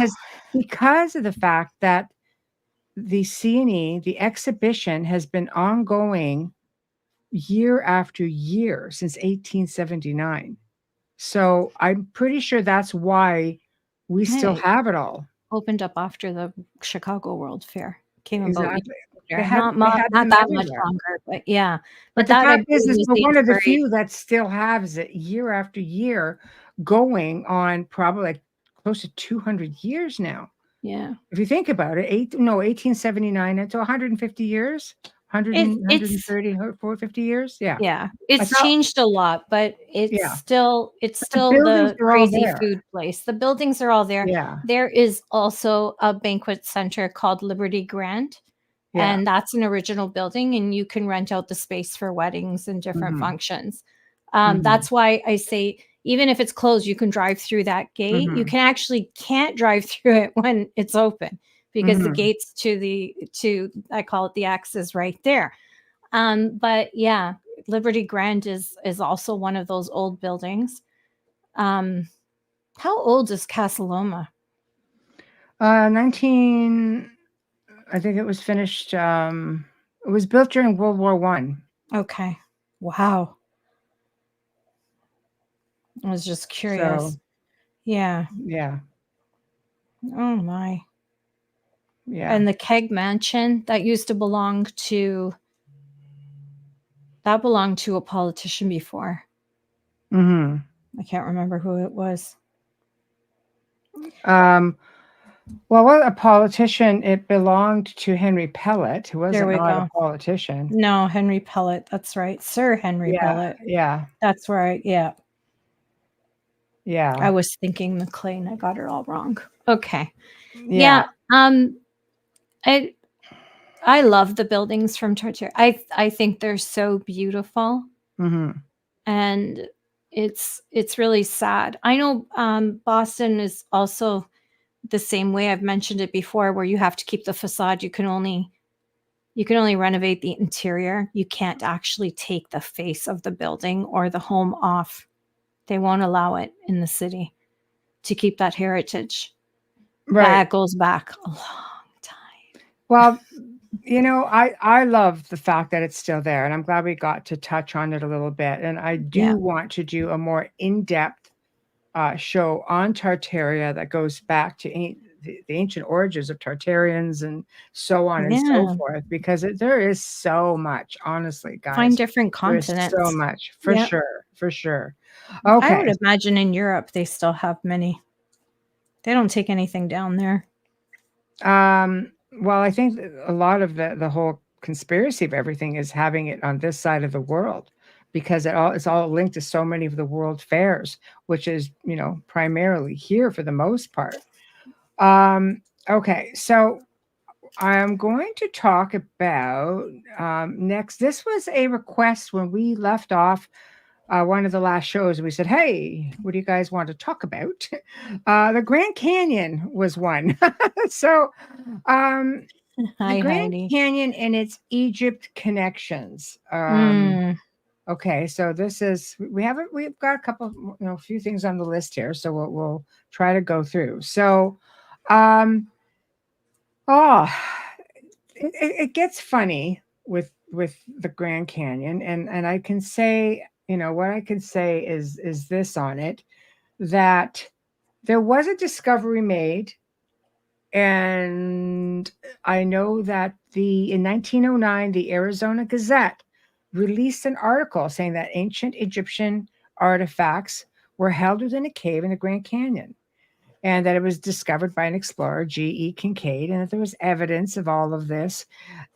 because of the fact that the CNE, the exhibition, has been ongoing year after year since 1879. So I'm pretty sure that's why we still Hey, have it all. opened up after the Chicago World Fair. Came about a Exactly. year They later. had Not them that much everywhere. longer, but yeah. But But the that I fact believe is was we're the one of the inspiration. few that still has it year after year, going on probably like close to 200 years now. Yeah. If you think about it, 1879 into 150 years, 100, It's 450 years. Yeah. yeah. That's It's how, changed a lot, but yeah. it's The still buildings the are all crazy there. food place. The buildings are all there. Yeah. There is also a banquet center called Liberty Grand. Yeah. And that's an original building, and you can rent out the space for weddings and different Mhm. functions. Mhm. That's why I say, even if it's closed, you can drive through that gate. You Mhm. can't drive through it when it's open, because the Mhm. gates to I call it the X is right there. But yeah, Liberty Grand is also one of those old buildings. How old is Casa Loma? 19, I think it was finished, it was built during World War I. Okay. Wow. I was just curious. So, Yeah. yeah. Oh my. Yeah. And the Keg Mansion that used to belong to a politician before. Mhm. I can't remember who it was. Well, a politician, it belonged to Henry Pellet, who There wasn't we not a go. politician. No, Henry Pellet. That's right. Sir Henry Yeah. Pellet. Yeah. That's right. Yeah. I Yeah. was thinking McLean. I got it all wrong. Okay. Yeah. Yeah. I I love the buildings from Torture. I think they're so beautiful, Mhm. and it's really sad. I know Boston is also the same way. I've mentioned it before, where you have to keep the facade. You can only renovate the interior. You can't actually take the face of the building or the home off. They won't allow it in the city to keep that heritage. Right. That goes back a long time. Well, I love the fact that it's still there, and I'm glad we got to touch on it a little bit. And I Yeah. do want to do a more in-depth show on Tartaria that goes back to the ancient origins of Tartarians and so on and so Yeah. forth, because there is so much, honestly, Find guys. different There is so continents. much, for Yeah. sure, for sure. I would Okay. imagine in Europe they still have many. They don't take anything down there. Well, I think a lot of the whole conspiracy of everything is having it on this side of the world, because it's all linked to so many of the world fairs, which is, primarily here for the most part. Okay, so I'm going to talk about next. This was a request when we left off one of the last shows. We said, "Hey, what do you guys want to talk about?" The Grand Canyon was one. So, the Hi, Grand Heidi. Canyon and its Egypt connections. Mm. Okay, so we've got a couple, a few things on the list here, so we'll try to go through. So, um, oh, it gets funny with the Grand Canyon, and I can say, what I can say is this on it, that there was a discovery made And I know that in 1909, the Arizona Gazette released an article saying that ancient Egyptian artifacts were held within a cave in the Grand Canyon, and that it was discovered by an explorer, G.E. Kincaid, and that there was evidence of all of this.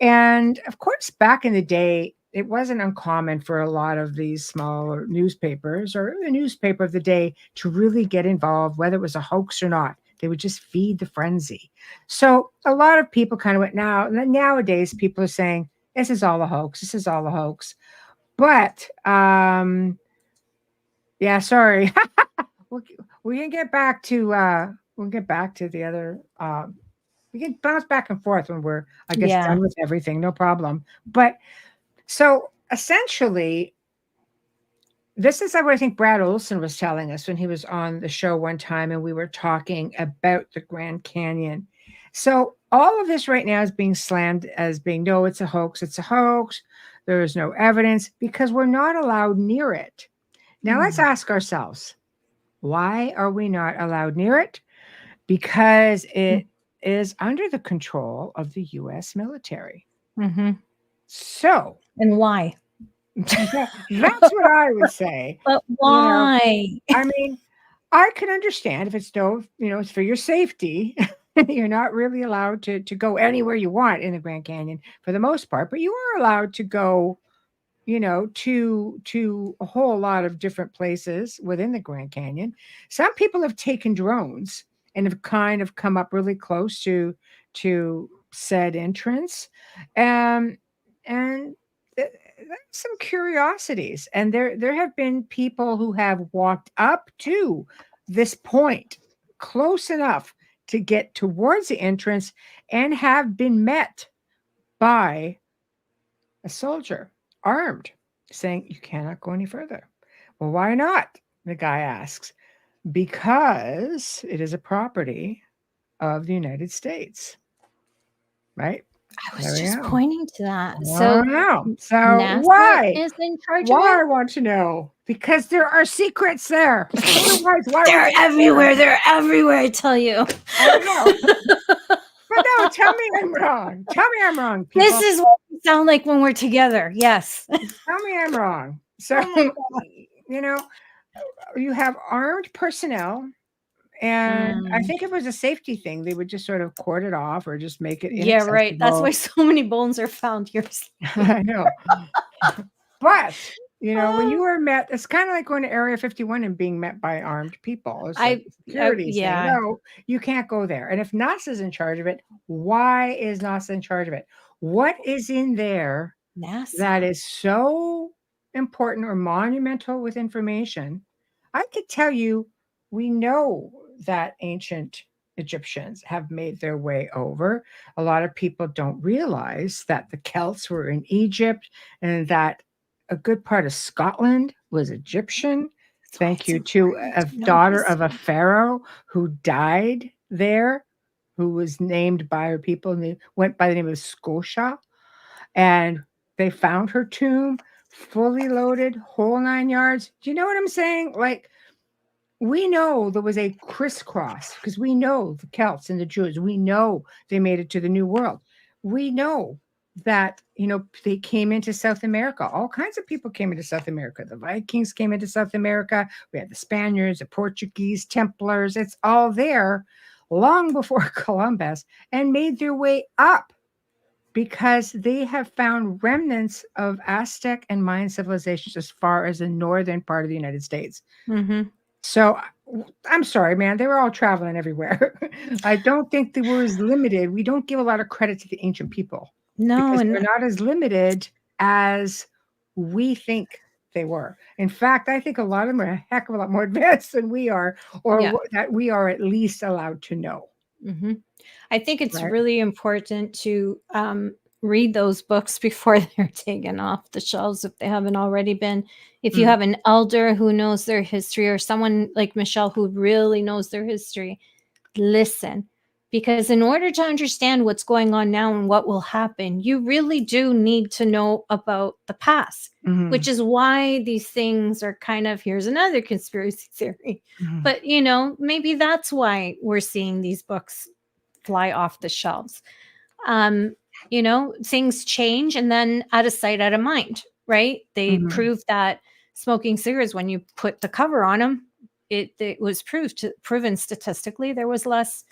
And of course, back in the day, it wasn't uncommon for a lot of these small newspapers or the newspaper of the day to really get involved, whether it was a hoax or not. They would just feed the frenzy. So a lot of people kind of went nowadays, people are saying, this is all a hoax. This is all a hoax. But yeah, sorry. We can get back to the other we can bounce back and forth when we're, I guess, Yeah. done with everything, no problem. But so essentially, this is what I think Brad Olson was telling us when he was on the show one time, and we were talking about the Grand Canyon. So all of this right now is being slammed as being, no, it's a hoax. It's a hoax. There is no evidence because we're not allowed near it. Now let's ask ourselves, why are we not allowed near it? Because it is under the control of the U.S. military. Mm-hmm. So, and why? That's what I would say. But why? I mean, I can understand if it's it's for your safety. You're not really allowed to go anywhere you want in the Grand Canyon for the most part, but you are allowed to go, to a whole lot of different places within the Grand Canyon. Some people have taken drones and have kind of come up really close to said entrance, and some curiosities. And there have been people who have walked up to this point close enough to get towards the entrance and have been met by a soldier armed saying, you cannot go any further. Well, why not? The guy asks. Because it is a property of the United States. Right? I was just pointing to that. So NASA why is in charge why of I it? want to know? Because there are secrets there. Otherwise, why They're everywhere. They're everywhere, I tell you. I know. But no, tell me I'm wrong. Tell me I'm wrong, people. This is what we sound like when we're together. Yes. Tell me I'm wrong. So, you have armed personnel, and I think it was a safety thing. They would just sort of cord it off or just make it inaccessible. Yeah, right. That's why so many bones are found here. I know. But, when you were met, it's kind of like going to Area 51 and being met by armed people. It's like security saying, no, you can't go there. And if NASA's in charge of it, why is NASA in charge of it? What is in there that is so important or monumental with information? I could tell you, we know that ancient Egyptians have made their way over. A lot of people don't realize that the Celts were in Egypt and that a good part of Scotland was Egyptian. Thank you to a daughter of a pharaoh who died there, who was named by her people, and they went by the name of Scotia. And they found her tomb fully loaded, whole 9 yards. Do you know what I'm saying? Like, we know there was a crisscross because we know the Celts and the Jews. We know they made it to the New World. We know that, they came into South America. All kinds of people came into South America. The Vikings came into South America. We had the Spaniards, the Portuguese, Templars. It's all there long before Columbus and made their way up because they have found remnants of Aztec and Mayan civilizations as far as the northern part of the United States. Mm-hmm. So I'm sorry, man. They were all traveling everywhere. I don't think they were as limited. We don't give a lot of credit to the ancient people. No, because they're not as limited as we think they were. In fact, I think a lot of them are a heck of a lot more advanced than we are, or that we are at least allowed to know. Mm-hmm. I think it's really important to read those books before they're taken off the shelves if they haven't already been. If you have an elder who knows their history or someone like Michelle who really knows their history, listen. Because in order to understand what's going on now and what will happen, you really do need to know about the past, which is why these things are kind of, here's another conspiracy theory. But, maybe that's why we're seeing these books fly off the shelves. You know, things change, and then out of sight, out of mind, right? They Mhm. proved that smoking cigarettes, when you put the cover on them, it was proven statistically there was less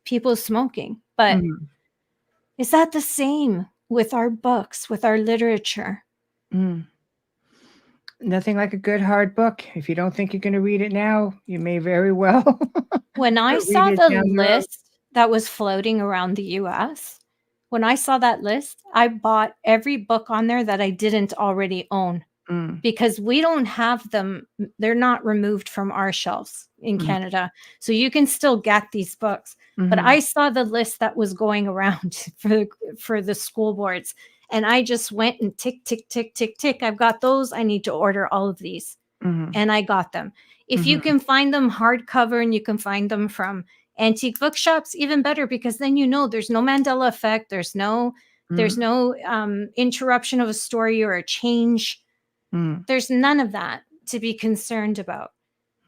people smoking. But Mhm. is that the same with our books, with our literature? Mm. Nothing like a good hard book. If you don't think you're going to read it now, you may very well When I read saw it the down the road. list that was floating around the US, when I saw that list, I bought every book on there that I didn't already own, Mm. because we don't have them. They're not removed from our shelves in Mhm. Canada. So you can still get these books. But Mhm. I saw the list that was going around for the school boards, and I just went and tick, tick, tick, tick, tick. I've got those. I need to order all of these. Mhm. And I got them. If you Mhm. can find them hardcover and you can find them from antique bookshops, even better, because then you know there's no Mandela effect. There's no Mm. interruption of a story or a change. Mm. There's none of that to be concerned about.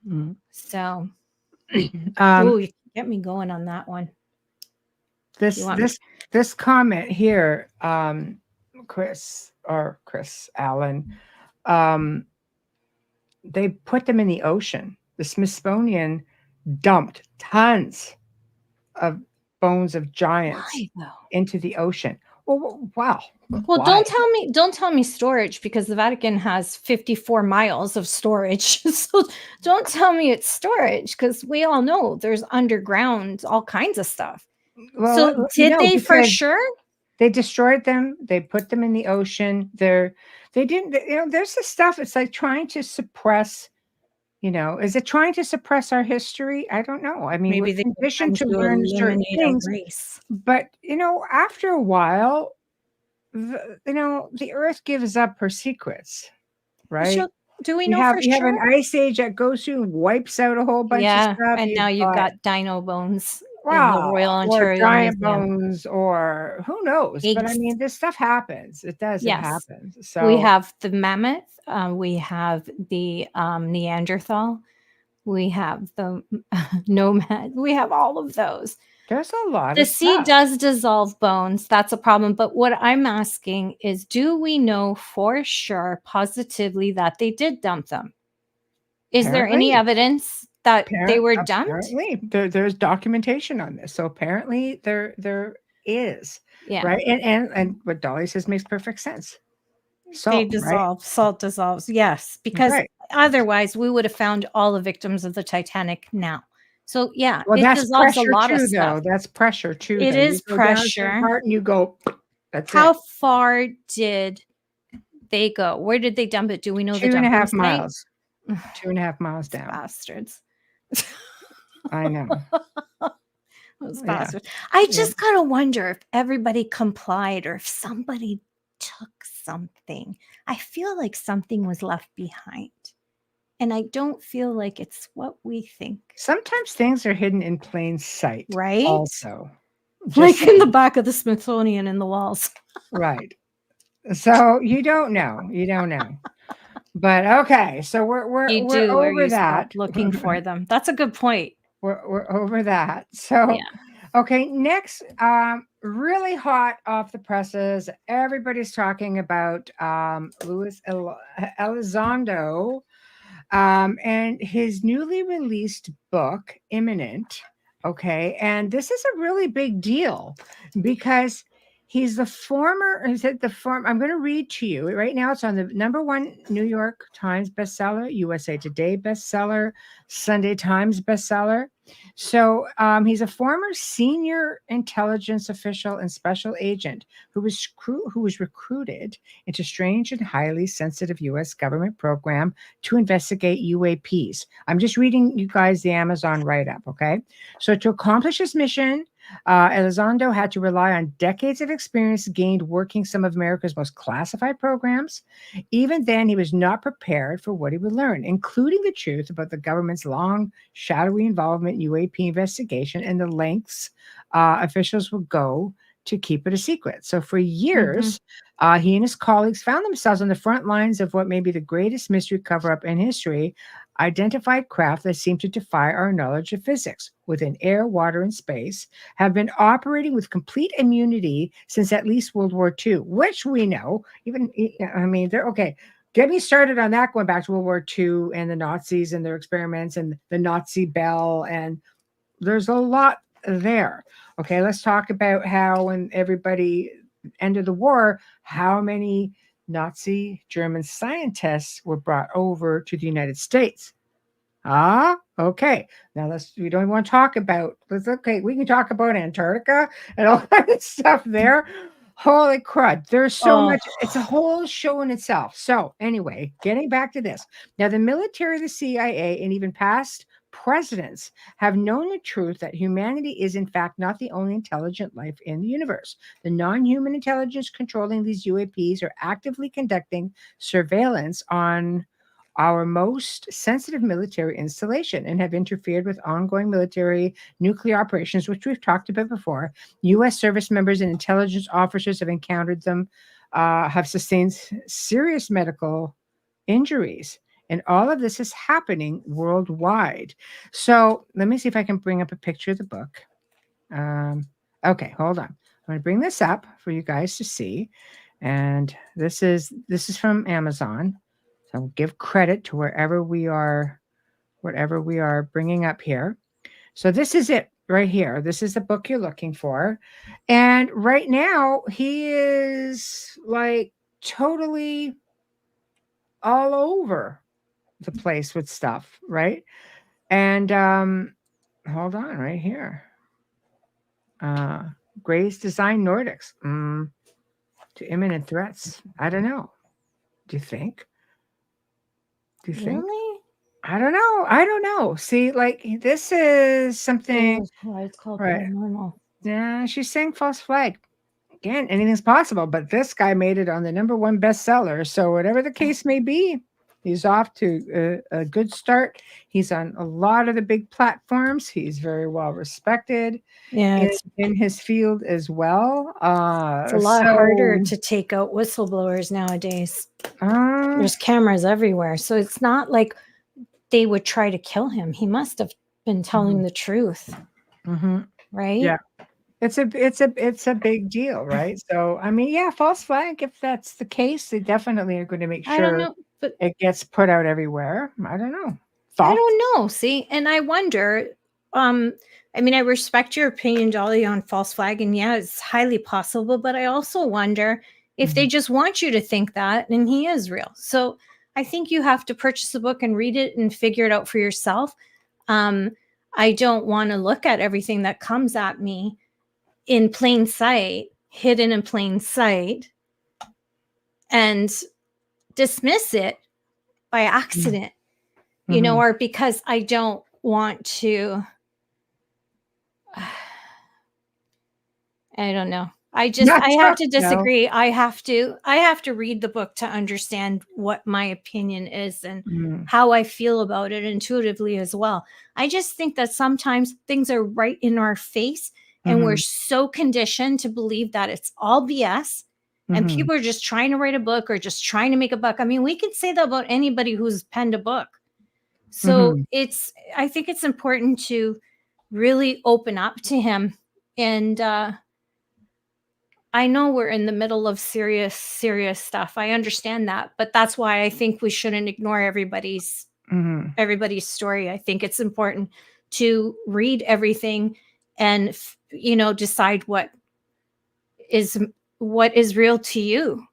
Mm. So, Um, ooh, you get me going on that one. You this want me? this this comment here, Chris Allen, um, they put them in the ocean. The Smithsonian dumped tons of bones of giants Why though? into the ocean. Well, wow. Well, Why? don't tell me storage, because the Vatican has 54 miles of storage. So don't tell me it's storage, because we all know there's underground all kinds of stuff. Well, So did they for because sure? they destroyed them. They put them in the ocean. They didn't. There's this stuff. It's like trying to suppress. Is it trying to suppress our history? I don't know. I mean, we're Maybe they were conditioned trying to to learn certain eliminate a things, race. but after a while, the Earth gives up her secrets, right? So do we You know have for you have an sure? ice age that goes through and wipes out a whole bunch of Yeah, stuff. and now You've you've got got dino bones in the wow, Royal or Ontario giant Museum. bones, or who knows? But I Eggs. mean, this stuff happens. It does. It Yes. happens. We So have the mammoth. We have the Neanderthal. We have the nomad. We have all of those. there's a lot The of sea stuff. does dissolve bones. That's a problem. But what I'm asking is, do we know for sure, positively, that they did dump them? Is there any Apparently, evidence that they were dumped? apparently there's documentation on this. So apparently there is, Yeah. right? And what Dolly says makes perfect sense. They Salt, right? dissolve. Salt dissolves. Yes, because Right. otherwise we would have found all the victims of the Titanic now. So yeah, Well, it that's dissolves a pressure lot of too, stuff. though. That's pressure too, It though. You is go down to the pressure. part and you go, that's How it. far did they go? Where did they dump it? Do we know the Two and a dumping half site? miles. 2.5 miles down. Bastards. I know. Those Yeah. bastards. I Yeah. just gotta wonder if everybody complied or if somebody took something. I feel like something was left behind. And I don't feel like it's what we think, Sometimes things are hidden in plain sight right? also. Like Just in the back of the Smithsonian in the walls. right. So you don't know. You don't know. But okay, so we're You we're do, or over you stop that. looking for them. That's a good point. We're over that. So Yeah. okay, next, really hot off the presses. Everybody's talking about Luis Elizondo, and his newly released book, Imminent. Okay, and this is a really big deal because he's the former. Is it the form? I'm going to read to you right now. It's on the #1 New York Times bestseller, USA Today bestseller, Sunday Times bestseller. So he's a former senior intelligence official and special agent who was recruited into strange and highly sensitive U.S. government program to investigate UAPs. I'm just reading you guys the Amazon write-up, okay? So to accomplish his mission, Elizondo had to rely on decades of experience gained working some of America's most classified programs. Even then, he was not prepared for what he would learn, including the truth about the government's long, shadowy involvement in UAP investigation and the lengths officials would go to keep it a secret. So for years, he and his colleagues found themselves on the front lines of what may be the greatest mystery cover-up in history. identified craft that seem to defy our knowledge of physics within air, water, and space have been operating with complete immunity since at least World War II, which we know. Even, I mean, they're okay. Get me started on that, going back to World War II and the Nazis and their experiments and the Nazi bell. And there's a lot there. Okay, let's talk about how when everybody ended the war, how many Nazi German scientists were brought over to the United States. Okay. Now we don't want to talk about, we can talk about Antarctica and all that stuff there. Holy crud. There's so much. It's a whole show in itself. So anyway, getting back to this. Now, the military, the CIA, and even past presidents have known the truth that humanity is in fact not the only intelligent life in the universe. The non-human intelligence controlling these UAPs are actively conducting surveillance on our most sensitive military installation and have interfered with ongoing military nuclear operations, which we've talked about before. U.S. service members and intelligence officers have encountered them, have sustained serious medical injuries. And all of this is happening worldwide. So let me see if I can bring up a picture of the book. Okay, hold on. I'm going to bring this up for you guys to see. And this is from Amazon. So I'll give credit to whatever we are bringing up here. So this is it right here. This is the book you're looking for. And right now he is like totally all over the place with stuff, right? And hold on right here. Gray's Design Nordics to imminent threats. I don't know. Do you think? Really? I don't know. See, like this is something. That's why it's called Right. Paranormal. Yeah, she's saying false flag. Again, anything's possible, but this guy made it on the #1 bestseller. So whatever the case may be, he's off to a good start. He's on a lot of the big platforms. He's very well respected in his field as well. It's a lot harder to take out whistleblowers nowadays. There's cameras everywhere. So it's not like they would try to kill him. He must have been telling the truth. Right? Yeah. It's a big deal, right? So I mean, yeah, false flag. If that's the case, they definitely are going to make sure I don't know, but it gets put out everywhere. I don't know. I don't know. See, and I wonder. I mean, I respect your opinion, Dolly, on false flag, and yeah, it's highly possible. But I also wonder if they just want you to think that, and he is real. So I think you have to purchase the book and read it and figure it out for yourself. I don't want to look at everything that comes at me in plain sight, hidden in plain sight, and dismiss it by accident, you know, or because I don't want to. I don't know. I have to disagree. No. I have to read the book to understand what my opinion is and how I feel about it intuitively as well. I just think that sometimes things are right in our face and we're so conditioned to believe that it's all BS and people are just trying to write a book or just trying to make a buck. I mean, we could say that about anybody who's penned a book. So I think it's important to really open up to him. And I know we're in the middle of serious stuff. I understand that, but that's why I think we shouldn't ignore everybody's story. I think it's important to read everything and, you know, decide what is real to you.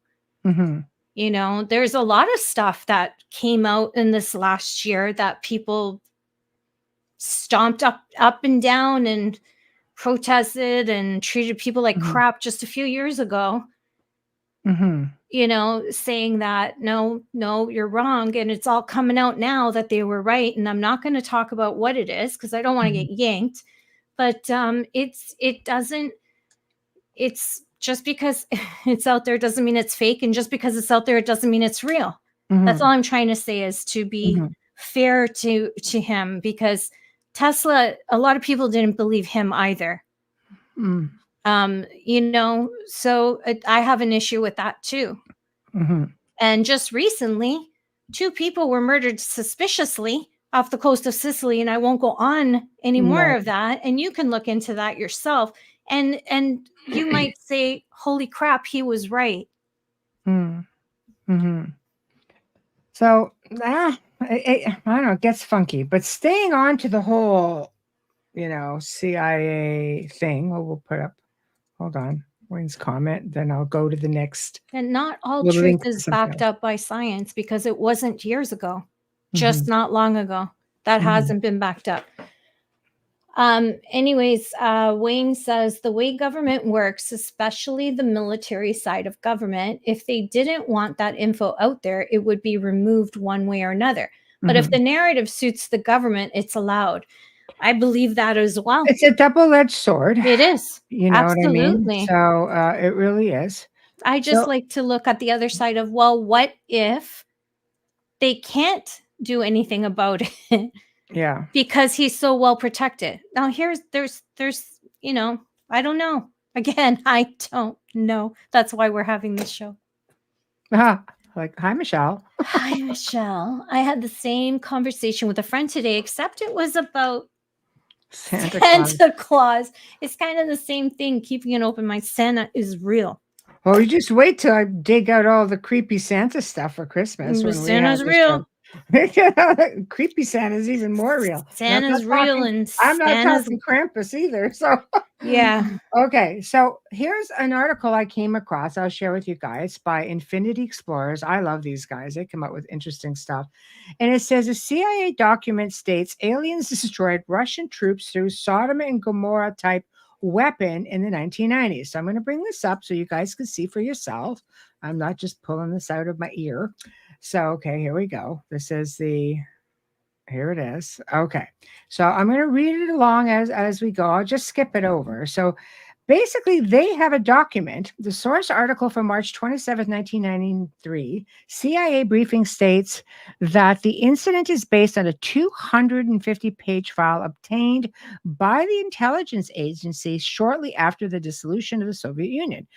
You know, there's a lot of stuff that came out in this last year that people stomped up and down and protested and treated people like crap just a few years ago. You know, saying that, no, you're wrong. And it's all coming out now that they were right. And I'm not going to talk about what it is because I don't want to get yanked. But it's just because it's out there doesn't mean it's fake. And just because it's out there, it doesn't mean it's real. That's all I'm trying to say, is to be fair to him, because Tesla, a lot of people didn't believe him either. You know, so I have an issue with that too. And just recently, 2 people were murdered suspiciously off the coast of Sicily, and I won't go on any more No. of that. And you can look into that yourself. And you might say, holy crap, he was right. Mm-hmm. So, I don't know, it gets funky. But staying on to the whole, CIA thing, we'll put up, hold on, Wayne's comment, then I'll go to the next. And not all We'll truth link to is something backed else. up by science, because it wasn't years ago, just Mhm. not long ago. That Mhm. hasn't been backed up. Anyways, Wayne says the way government works, especially the military side of government, if they didn't want that info out there, it would be removed one way or another. But if Mhm. the narrative suits the government, it's allowed. I believe that as well. It's a double-edged sword. It is. You know what I mean? Absolutely. So it really is. I just So, like to look at the other side of, well, what if they can't do anything about it yeah. because he's so well protected? Now there's I don't know. Again, I don't know. That's why we're having this show. Like, hi, Michelle. Hi, Michelle. I had the same conversation with a friend today, except it was about Santa Claus. Santa Claus. It's kind of the same thing, keeping an open mind. Santa is real. Well, you just wait till I dig out all the creepy Santa stuff for Christmas when we have Santa's this real. show. Creepy Santa's even more real. Santa's real, and I'm not Santa's talking Krampus either. So yeah. okay, so here's an article I came across. I'll share with you guys by Infinity Explorers. I love these guys. They come up with interesting stuff. And it says a CIA document states aliens destroyed Russian troops through Sodom and Gomorrah type weapon in the 1990s. So I'm going to bring this up so you guys can see for yourself. I'm not just pulling this out of my ear. So, okay, here we go. This is here it is. Okay. So I'm going to read it along as we go. I'll just skip it over. So basically, they have a document. The source article from March 27, 1993, CIA briefing states that the incident is based on a 250-page file obtained by the intelligence agency shortly after the dissolution of the Soviet Union,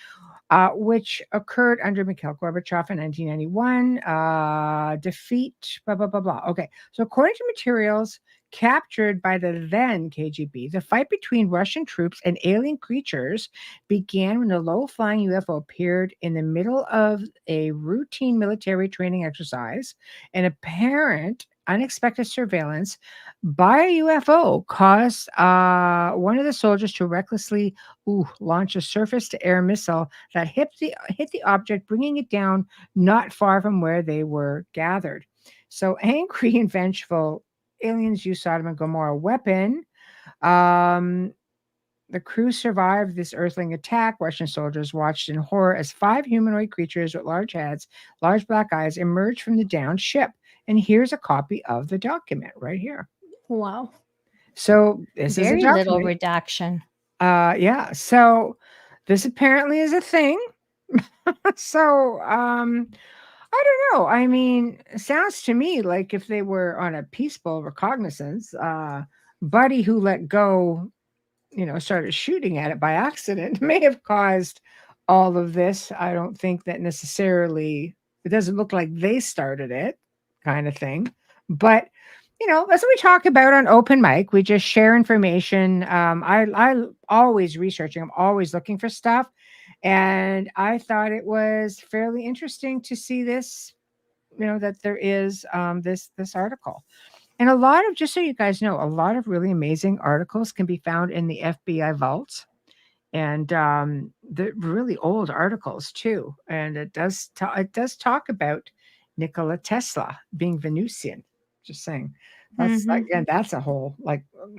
which occurred under Mikhail Gorbachev in 1991. Defeat, blah, blah, blah, blah. Okay. So according to materials captured by the then KGB, the fight between Russian troops and alien creatures began when a low-flying UFO appeared in the middle of a routine military training exercise. An apparent unexpected surveillance by a UFO caused one of the soldiers to recklessly launch a surface-to-air missile that hit the object, bringing it down not far from where they were gathered. So angry and vengeful aliens used Sodom and Gomorrah weapon. The crew survived this earthling attack. Russian soldiers watched in horror as 5 humanoid creatures with large heads, large black eyes emerged from the downed ship. And here's a copy of the document right here. Wow. So this is a Very little document. redaction. Yeah. So this apparently is a thing. So I don't know. I mean, it sounds to me like if they were on a peaceful reconnaissance, Buddy who let go, started shooting at it by accident may have caused all of this. I don't think that necessarily it doesn't look like they started it, kind of thing. But that's what we talk about on open mic. We just share information. I always researching. I'm always looking for stuff, and I thought it was fairly interesting to see this. That there is this article. And a lot of, just so you guys know, a lot of really amazing articles can be found in the FBI vaults, and the really old articles too. And it does talk about Nikola Tesla being Venusian. Just saying. That's again, that's a whole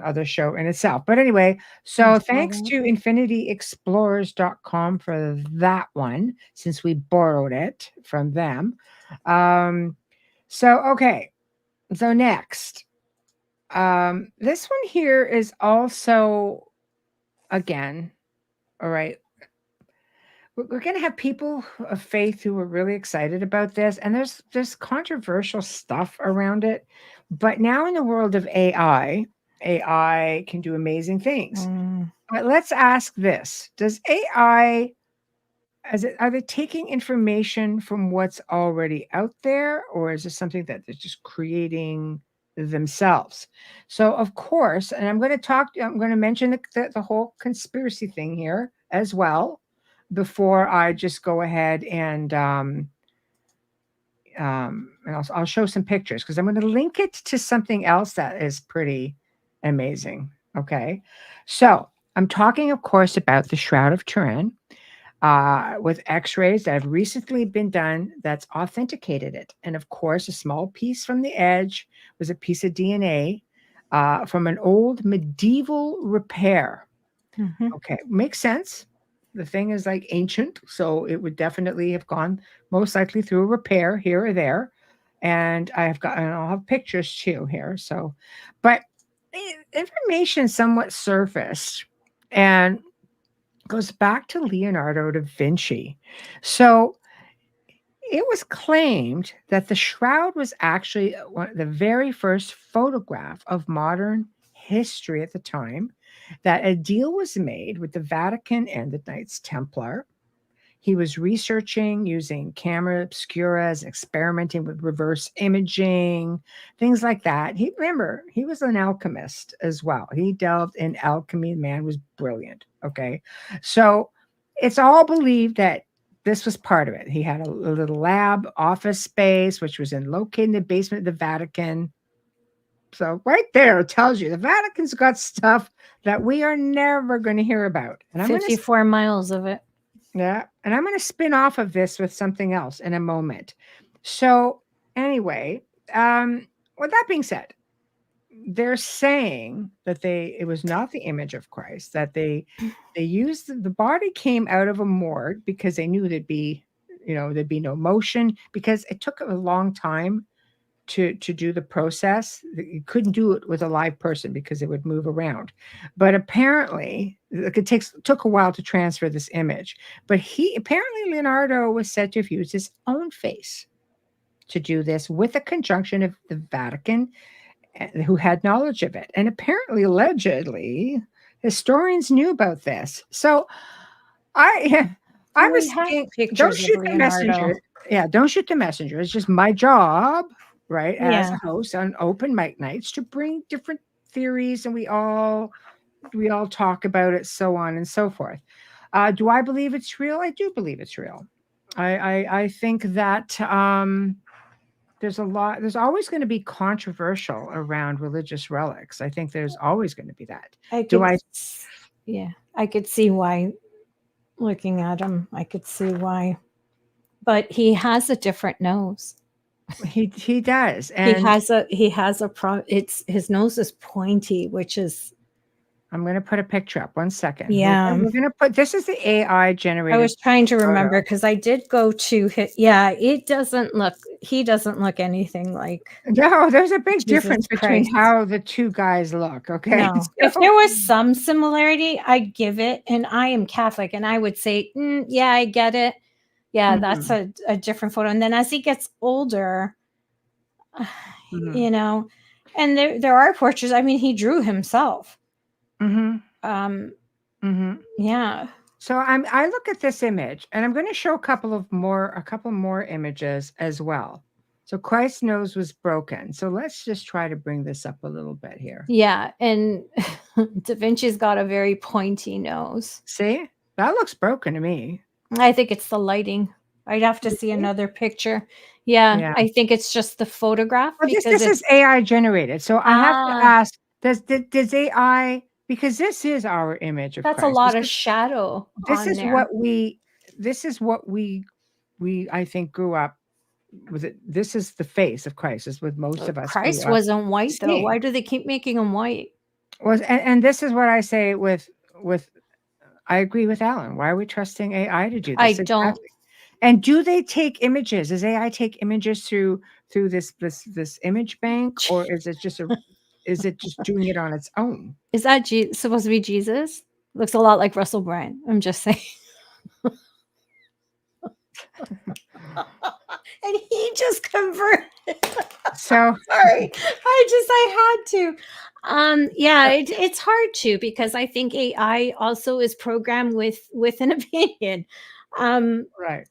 other show in itself. But anyway, so thanks to infinityexplorers.com for that one, since we borrowed it from them. So okay. So next. This one here is also, again, all right. We're going to have people of faith who are really excited about this, and there's controversial stuff around it. But now in the world of AI can do amazing things. But let's ask this: does AI, are they taking information from what's already out there, or is this something that they're just creating themselves. So, of course, and I'm going to mention the whole conspiracy thing here as well before I just go ahead and I'll show some pictures because I'm going to link it to something else that is pretty amazing. Okay. So I'm talking, of course, about the Shroud of Turin with x-rays that have recently been done that's authenticated it. And of course, a small piece from the edge was a piece of DNA from an old medieval repair. Okay, makes sense. The thing is like ancient, so it would definitely have gone most likely through a repair here or there. And I'll have pictures too here. So, but information somewhat surfaced and goes back to Leonardo da Vinci. So it was claimed that the shroud was actually the very first photograph of modern history at the time, that a deal was made with the Vatican and the Knights Templar. He was researching using camera obscuras, experimenting with reverse imaging, things like that. He was an alchemist as well. He delved in alchemy. The man was brilliant. Okay. So it's all believed that this was part of it. He had a little lab office space, which was located in the basement of the Vatican. So right there it tells you the Vatican's got stuff that we are never going to hear about. And 54 miles of it. Yeah. And I'm going to spin off of this with something else in a moment. So anyway, with that being said, they're saying that it was not the image of Christ, that they used the body came out of a morgue because they knew there'd be no motion, because it took a long time to do the process. You couldn't do it with a live person because it would move around. But apparently it took a while to transfer this image. But apparently Leonardo was said to have used his own face to do this with the conjunction of the Vatican, who had knowledge of it. And apparently, allegedly, historians knew about this. So I was thinking, don't shoot the messenger. Yeah, don't shoot the messenger. It's just my job, right, as a host on open mic nights, to bring different theories, and we all talk about it, so on and so forth. Do I believe it's real? I do believe it's real. I think that there's always going to be controversial around religious relics. I think there's always going to be that. I could see why. Looking at him, I could see why. But he has a different nose. He does, and his nose is pointy, which is. I'm going to put a picture up. 1 second. Yeah, we're going to put. This is the AI generated. I was trying to remember because I did go to his. Yeah, it doesn't look. He doesn't look anything like. No, there's a big difference between how the two guys look. Okay. No. So, if there was some similarity, I'd give it. And I am Catholic, and I would say, yeah, I get it. Yeah, that's a different photo. And then as he gets older, and there are portraits. I mean, he drew himself. Yeah. So I look at this image, and I'm going to show a couple more images as well. So Christ's nose was broken. So let's just try to bring this up a little bit here. Yeah, and Da Vinci's got a very pointy nose. See, that looks broken to me. I think it's the lighting. I'd have to see another picture. Yeah, I think it's just the photograph. Well, this is AI generated. So I have to ask, does AI, because this is our image of That's Christ. A lot of shadow. This is what we I think grew up with it. This is the face of Christ, as with most of us. Christ wasn't white though. Why do they keep making him white? And this is what I say with I agree with Alan. Why are we trusting AI to do this? I don't. Exactly. And do they take images? Does AI take images through this image bank, or is it just doing it on its own? Is that supposed to be Jesus? Looks a lot like Russell Brand. I'm just saying. And he just converted. So sorry. I had to. It's hard to, because I think AI also is programmed with an opinion. Right.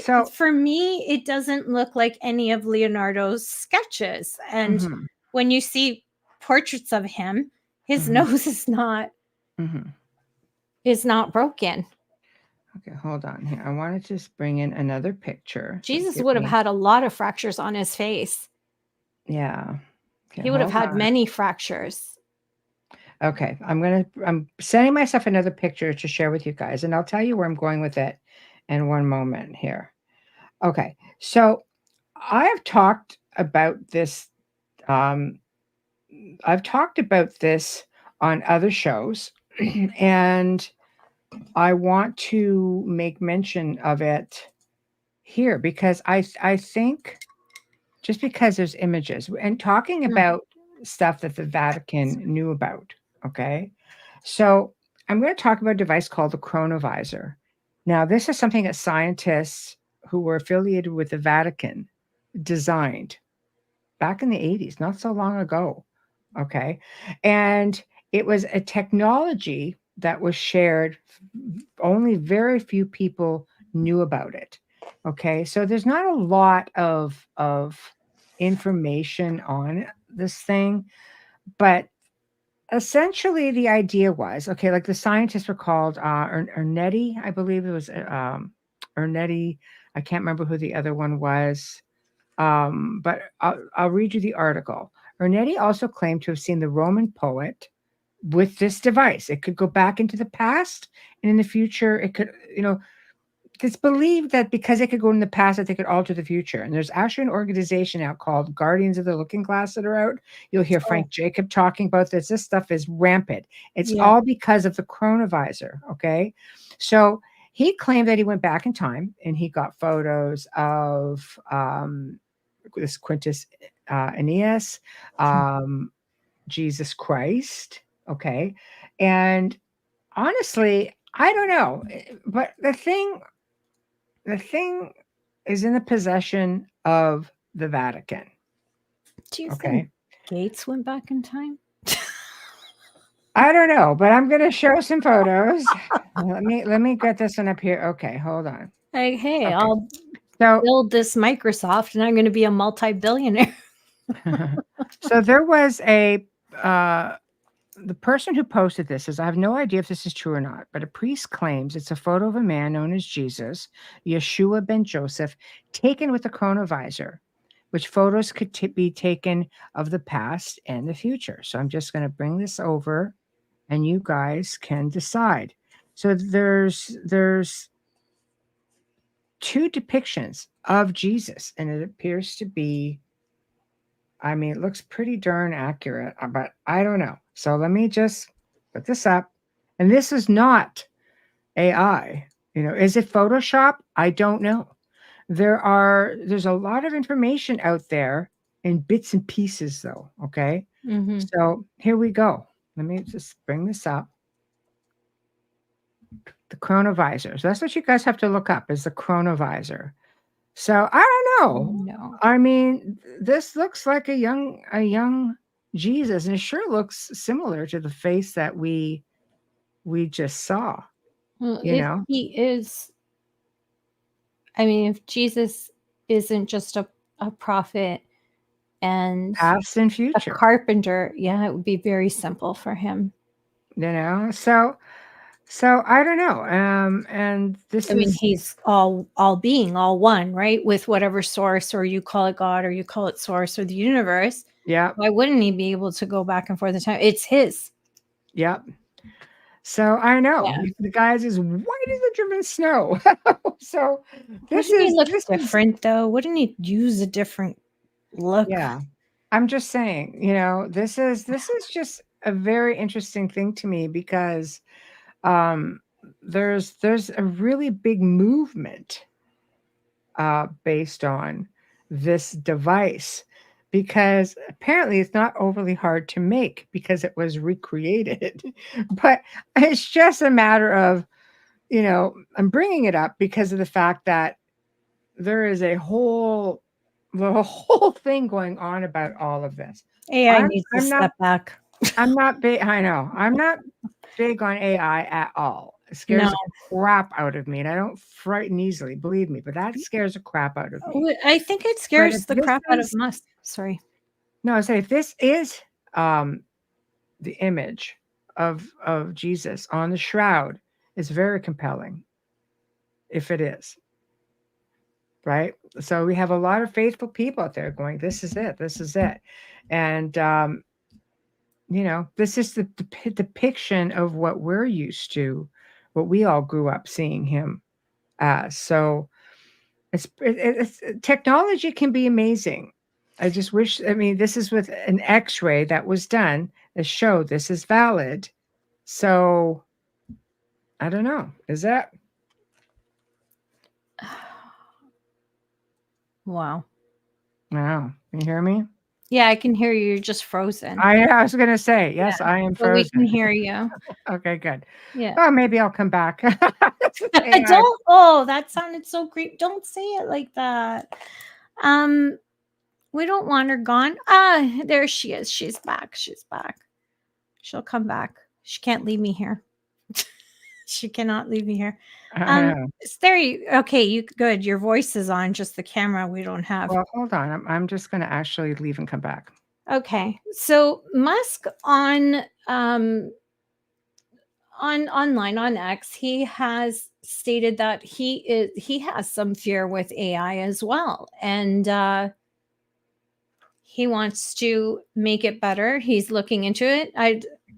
So for me, it doesn't look like any of Leonardo's sketches. And when you see portraits of him, his Mhm. nose is not broken. Okay, hold on here. I want to just bring in another picture. So Jesus give would have me, had a lot of fractures on his face. yeah. Okay, He would have hold had on. many fractures. Okay, I'm sending myself another picture to share with you guys, and I'll tell you where I'm going with it in one moment here. Okay, so I have talked about this. Um, I've talked about this on other shows, and I want to make mention of it here because I think just because there's images and talking about stuff that the Vatican knew about. Okay. So I'm going to talk about a device called the chronovisor. Now, this is something that scientists who were affiliated with the Vatican designed back in the 80s, not so long ago. Okay. And it was a technology that was shared, only very few people knew about it. Okay. So there's not a lot of information on this thing, but essentially the idea was okay, like the scientists were called Ernetti, I believe it was Ernetti. I can't remember who the other one was. But I'll read you the article. Ernetti also claimed to have seen the Roman poet with this device. It could go back into the past, and in the future, it could, it's believed that because it could go in the past, that they could alter the future. And there's actually an organization out called Guardians of the Looking Glass that are out. You'll hear Frank Jacob talking about this. This stuff is rampant. It's all because of the chronovisor. Okay. So he claimed that he went back in time and he got photos of this Quintus Aeneas, Jesus Christ. Okay. And honestly, I don't know. But the thing is in the possession of the Vatican. Do you Okay. think Gates went back in time? I don't know, but I'm gonna show some photos. let me get this one up here. Okay, hold on. Like, hey, Okay. I'll So build this Microsoft and I'm going to be a multi-billionaire. so there was the person who posted this says, I have no idea if this is true or not, but a priest claims it's a photo of a man known as Jesus, Yeshua ben Joseph, taken with a chronovisor, which photos could be taken of the past and the future. So I'm just going to bring this over and you guys can decide. So there's two depictions of Jesus, and it appears to be, I mean, it looks pretty darn accurate, but I don't know. So let me just put this up. And this is not AI. Is it Photoshop? I don't know. There's a lot of information out there in bits and pieces though. Okay. Mm-hmm. So here we go. Let me just bring this up. The chronovisor. So that's what you guys have to look up is the chronovisor. So I don't know. No. I mean, this looks like a young Jesus, and it sure looks similar to the face that we just saw. Well, if he is, I mean, if Jesus isn't just a prophet and past and a future, carpenter, yeah, it would be very simple for him. So I don't know. And this I mean, is, he's all being, all one, right? With whatever source, or you call it God, or you call it source, or the universe. yeah. Why wouldn't he be able to go back and forth in time? It's his. Yep. So I know Yeah. the guy's as white as the driven snow. So this Wouldn't he look this different though? Wouldn't he use a different look? Yeah. I'm just saying, this is just a very interesting thing to me because there's a really big movement based on this device because apparently it's not overly hard to make because it was recreated. But it's just a matter of, I'm bringing it up because of the fact that there is the whole thing going on about all of this. AI needs to step back. I'm not big. I know. I'm not big on AI at all. It scares the crap out of me, and I don't frighten easily, believe me. But that scares the crap out of me. I think it scares the crap out of us. Sorry. No, I say if this is the image of Jesus on the shroud, it's very compelling. If it is, right? So we have a lot of faithful people out there going, "This is it. This is it," and this is the depiction of what we're used to, what we all grew up seeing him as. So it's technology can be amazing. I just wish. I mean, this is with an X-ray that was done that showed this is valid. So I don't know. Is that? Wow. Wow. Can you hear me? Yeah, I can hear you. You're just frozen. I was going to say, yes, I am But we can frozen. hear you. Okay, good. Yeah. Oh, maybe I'll come back. Say hi. Don't. Oh, that sounded so great. Don't say it like that. We don't want her gone. Ah, there she is. She's back. She's back. She'll come back. She can't leave me here. She cannot leave me here. There you. Okay, you good. Your voice is on. Just the camera we don't have. Well, hold on. I'm just going to actually leave and come back. Okay, so Musk on online on X, he has stated that he has some fear with AI as well, and he wants to make it better. He's looking into it.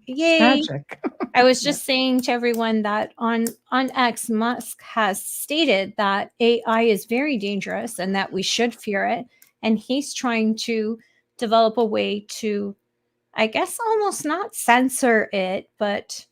Yay! Magic. I was just saying to everyone that on X, Musk has stated that AI is very dangerous and that we should fear it, and he's trying to develop a way to, I guess, almost not censor it, but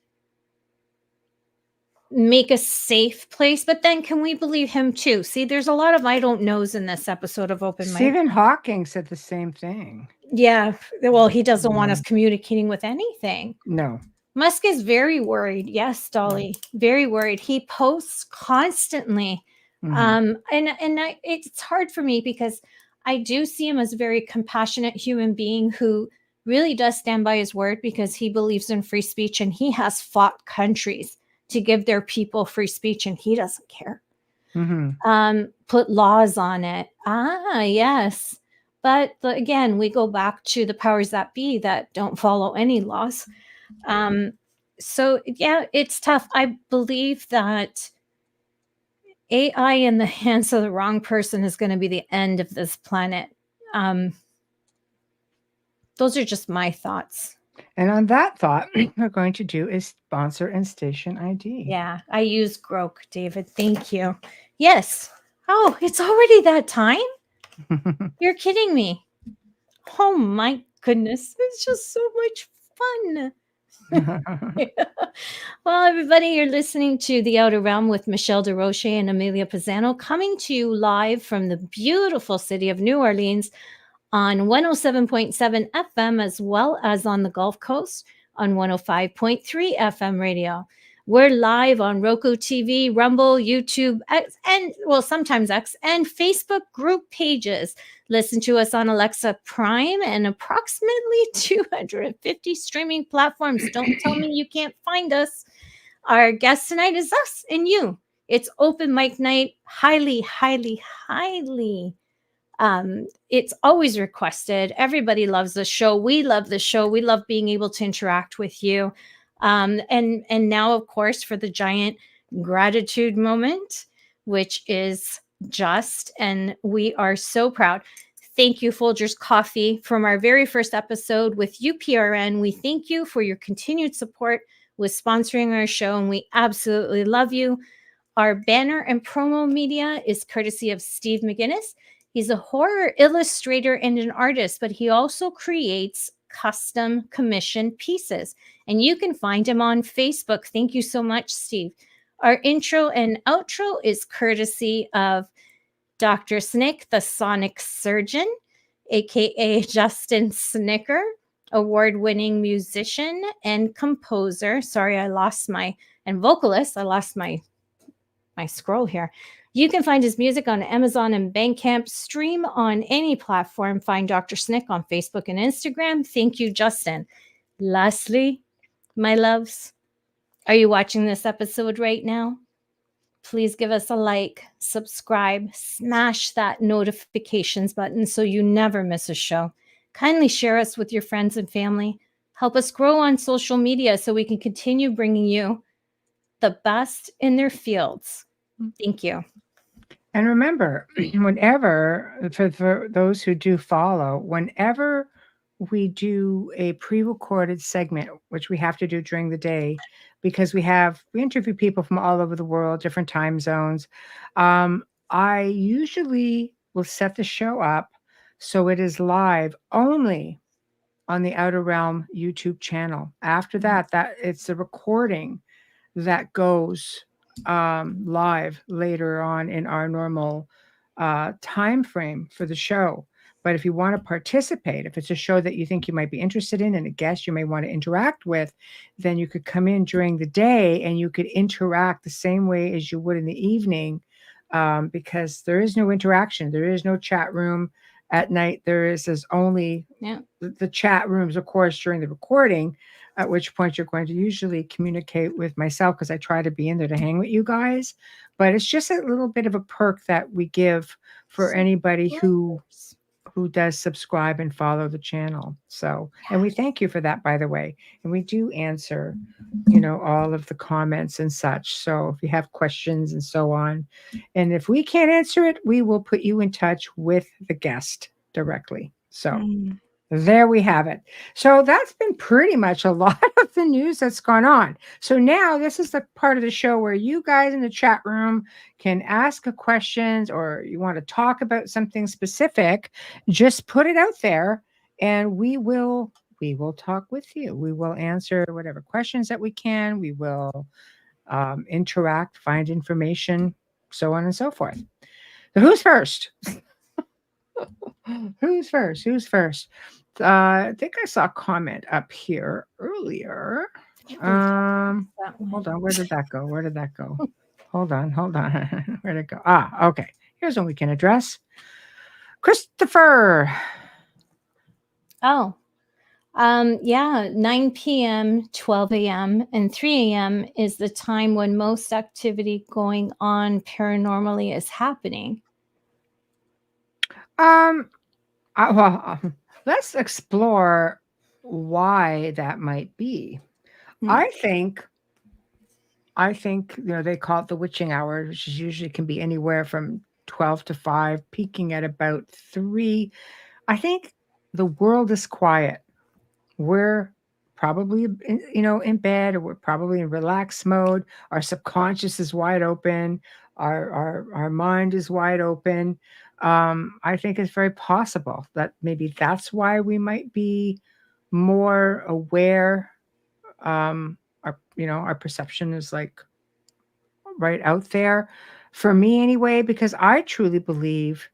make a safe place. But then can we believe him too? See, there's a lot of I don't knows in this episode of Open Mic. Stephen Hawking said the same thing. Yeah, well, he doesn't want us communicating with anything. No. Musk is very worried. Yes, Dolly, very worried. He posts constantly. And it's hard for me because I do see him as a very compassionate human being who really does stand by his word because he believes in free speech, and he has fought countries to give their people free speech, and he doesn't care. Put laws on it. Yes. But again, we go back to the powers that be that don't follow any laws. So yeah, it's tough. I believe that AI in the hands of the wrong person is going to be the end of this planet. Those are just my thoughts. And on that thought, what we're going to do is sponsor and station ID. Yeah, I use Grok, David. Thank you. Yes. Oh, it's already that time? You're kidding me. Oh my goodness. It's just so much fun. Well, everybody, you're listening to The Outer Realm with Michelle Desrochers and Amelia Pisano, coming to you live from the beautiful city of New Orleans on 107.7 FM, as well as on the Gulf Coast on 105.3 FM radio. We're live on Roku TV, Rumble, YouTube, X, and sometimes X, and Facebook group pages. Listen to us on Alexa Prime and approximately 250 streaming platforms. Don't tell me you can't find us. Our guest tonight is us and you. It's open mic night. Highly, highly, highly. It's always requested. Everybody loves the show. We love the show. We love being able to interact with you. And now, of course, for the giant gratitude moment, which is just, and we are so proud. Thank you, Folgers Coffee, from our very first episode with UPRN. We thank you for your continued support with sponsoring our show, and we absolutely love you. Our banner and promo media is courtesy of Steve McGinnis. He's a horror illustrator and an artist, but he also creates custom commissioned pieces. And you can find him on Facebook. Thank you so much, Steve. Our intro and outro is courtesy of Dr. Snick, the Sonic Surgeon, aka Justin Snicker, award-winning musician and composer. Sorry, and vocalist. I lost my scroll here. You can find his music on Amazon and Bandcamp. Stream on any platform. Find Dr. Snick on Facebook and Instagram. Thank you, Justin. Lastly, my loves, are you watching this episode right now? Please give us a like, subscribe, smash that notifications button so you never miss a show. Kindly share us with your friends and family. Help us grow on social media so we can continue bringing you the best in their fields. Thank you. And remember, whenever, for those who do follow, whenever we do a pre-recorded segment, which we have to do during the day, because we interview people from all over the world, different time zones. I usually will set the show up so it is live only on the Outer Realm YouTube channel. After that, it's a recording that goes live later on in our normal time frame for the show. But if you want to participate, if it's a show that you think you might be interested in and a guest you may want to interact with, then you could come in during the day and you could interact the same way as you would in the evening, because there is no interaction. There is no chat room at night. There's only the chat rooms, of course, during the recording, at which point you're going to usually communicate with myself because I try to be in there to hang with you guys. But it's just a little bit of a perk that we give for anybody who does subscribe and follow the channel. So, and we thank you for that, by the way. And we do answer, all of the comments and such. So if you have questions and so on, and if we can't answer it, we will put you in touch with the guest directly. So there we have it. So that's been pretty much a lot of the news that's gone on. So now this is the part of the show where you guys in the chat room can ask questions, or you want to talk about something specific, just put it out there and we will talk with you. We will answer whatever questions that we can. We will interact, find information, so on and so forth. So who's first? Who's first? I think I saw a comment up here earlier. Hold on. Where did that go? Hold on. Where'd it go? Okay. Here's one we can address. Christopher. 9 p.m., 12 a.m., and 3 a.m. is the time when most activity going on paranormally is happening. Let's explore why that might be. I think they call it the witching hour, which is usually can be anywhere from 12 to 5, peaking at about 3. I think the world is quiet. We're probably in bed, or we're probably in relaxed mode. Our subconscious is wide open. Our mind is wide open. I think it's very possible that maybe that's why we might be more aware. Our perception is like right out there for me anyway, because I truly believe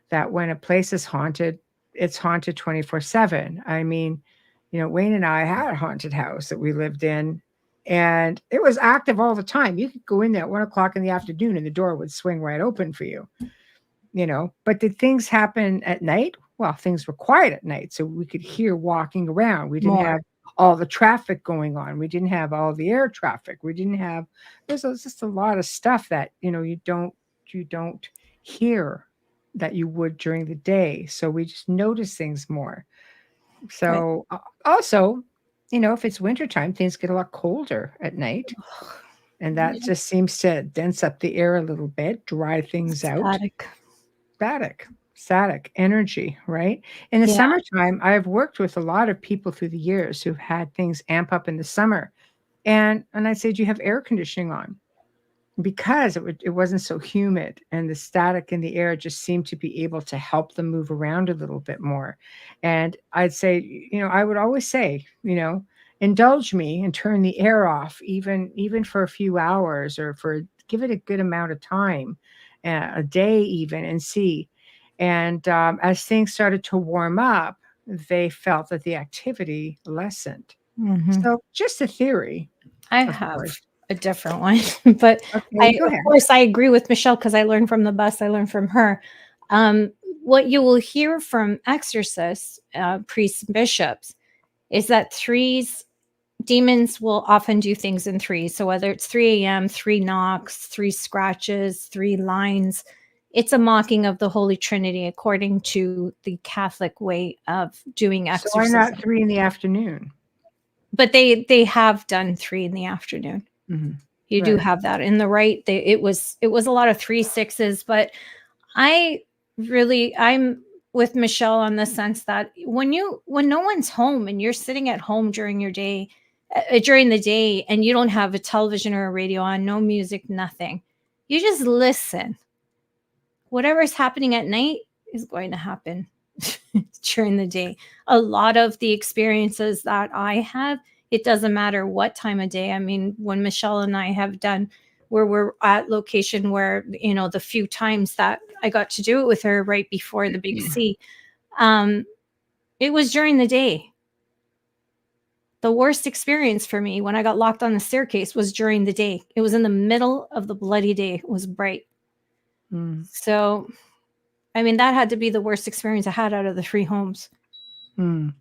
that when a place is haunted, it's haunted 24/7. I mean, Wayne and I had a haunted house that we lived in, and it was active all the time. You could go in there at 1:00 in the afternoon and the door would swing right open for you. But did things happen at night? Well, things were quiet at night, so we could hear walking around. We didn't have all the traffic going on. We didn't have all the air traffic. There's just a lot of stuff that, you don't hear that you would during the day. So we just notice things more. So also, if it's wintertime, things get a lot colder at night. And that just seems to dense up the air a little bit, dry things out. Static energy, right? In the summertime, I've worked with a lot of people through the years who've had things amp up in the summer. And I said, do you have air conditioning on? Because it wasn't so humid, and the static in the air just seemed to be able to help them move around a little bit more. And I'd say, I would always say, indulge me and turn the air off, even for a few hours, or give it a good amount of time, a day even, and see. And as things started to warm up, they felt that the activity lessened. So just a theory. I have a different one, but of course I agree with Michelle, because I learned from the bus. I learned from her. What you will hear from exorcists, priests, and bishops is that demons will often do things in 3s. So whether it's 3 a.m., 3 knocks, 3 scratches, 3 lines, it's a mocking of the Holy Trinity according to the Catholic way of doing So why exorcism. not 3 in the afternoon? But they have done 3 in the afternoon. Mm-hmm. You do have that in the right. It was a lot of 3, 6s, but I'm with Michelle on the sense that when no one's home and you're sitting at home during your day, during the day, and you don't have a television or a radio on, no music, nothing, you just listen. Whatever's happening at night is going to happen during the day. A lot of the experiences that I have, it doesn't matter what time of day. I mean, when Michelle and I have done where we're at location where, the few times that I got to do it with her right before the big C, it was during the day. The worst experience for me when I got locked on the staircase was during the day. It was in the middle of the bloody day. It was bright. So, I mean, that had to be the worst experience I had out of the 3 homes. I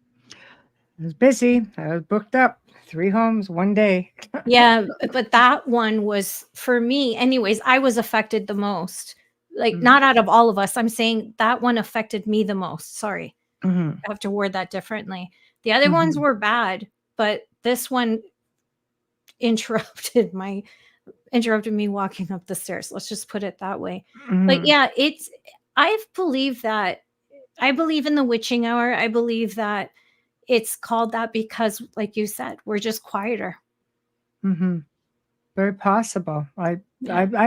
was busy. I was booked up. 3 homes, 1 day. Yeah, but that one was, for me, anyways, I was affected the most. Like, not out of all of us. I'm saying that one affected me the most. Sorry. I have to word that differently. The other ones were bad, but this one interrupted me walking up the stairs. Let's just put it that way. But yeah, I believe in the witching hour. I believe that it's called that because, like you said, we're just quieter. Very possible. I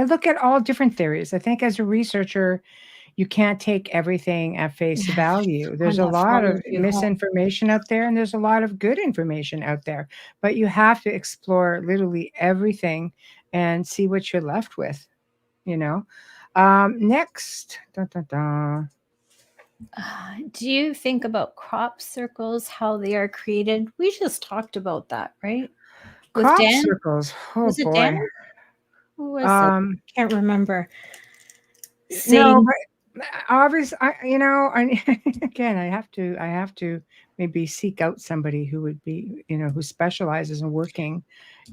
look at all different theories. I think as a researcher, you can't take everything at face value. There's a lot of misinformation out there, and there's a lot of good information out there. But you have to explore literally everything and see what you're left with. Next. Dun, dun, dun. Do you think about crop circles, how they are created? We just talked about that, right? With Crop Dan? circles. Oh, Was it boy. Dan? Who was it? Can't remember. No, but obviously, again, I have to maybe seek out somebody who would be, who specializes in working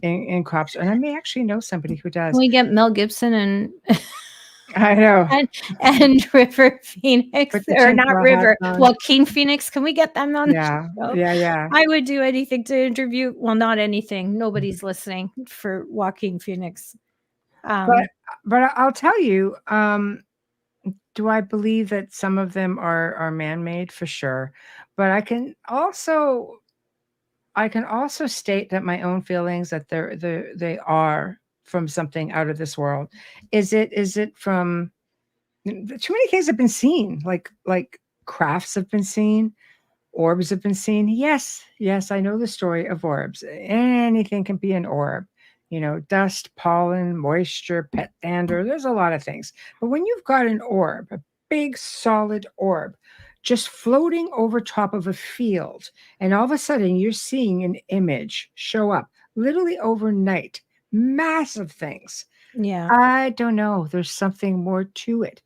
in crops, and I may actually know somebody who does. Can we get Mel Gibson and I know and River Phoenix, or not River, Joaquin Phoenix? Can we get them on the show? Yeah. I would do anything to interview. Well, not anything. Nobody's listening for Joaquin Phoenix. But I'll tell you, do I believe that some of them are man-made? For sure. But I can also state that my own feelings that they are from something out of this world. Is it from too many things have been seen, like crafts have been seen, orbs have been seen. Yes, I know the story of orbs. Anything can be an orb. Dust, pollen, moisture, pet dander. There's a lot of things. But when you've got an orb, a big solid orb, just floating over top of a field, and all of a sudden you're seeing an image show up literally overnight, massive things. Yeah. I don't know. There's something more to it.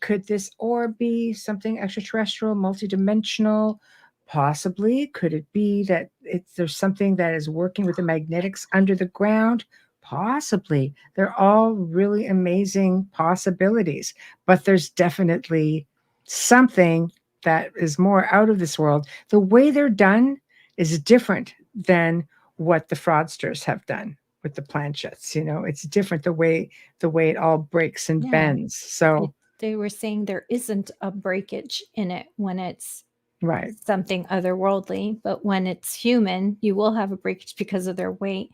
Could this orb be something extraterrestrial, multidimensional? Possibly. Could it be that there's something that is working with the magnetics under the ground? Possibly. They're all really amazing possibilities, but there's definitely something that is more out of this world. The way they're done is different than what the fraudsters have done with the planchettes. It's different the way it all breaks and bends. So they were saying there isn't a breakage in it when it's right, something otherworldly, but when it's human, you will have a breakage because of their weight.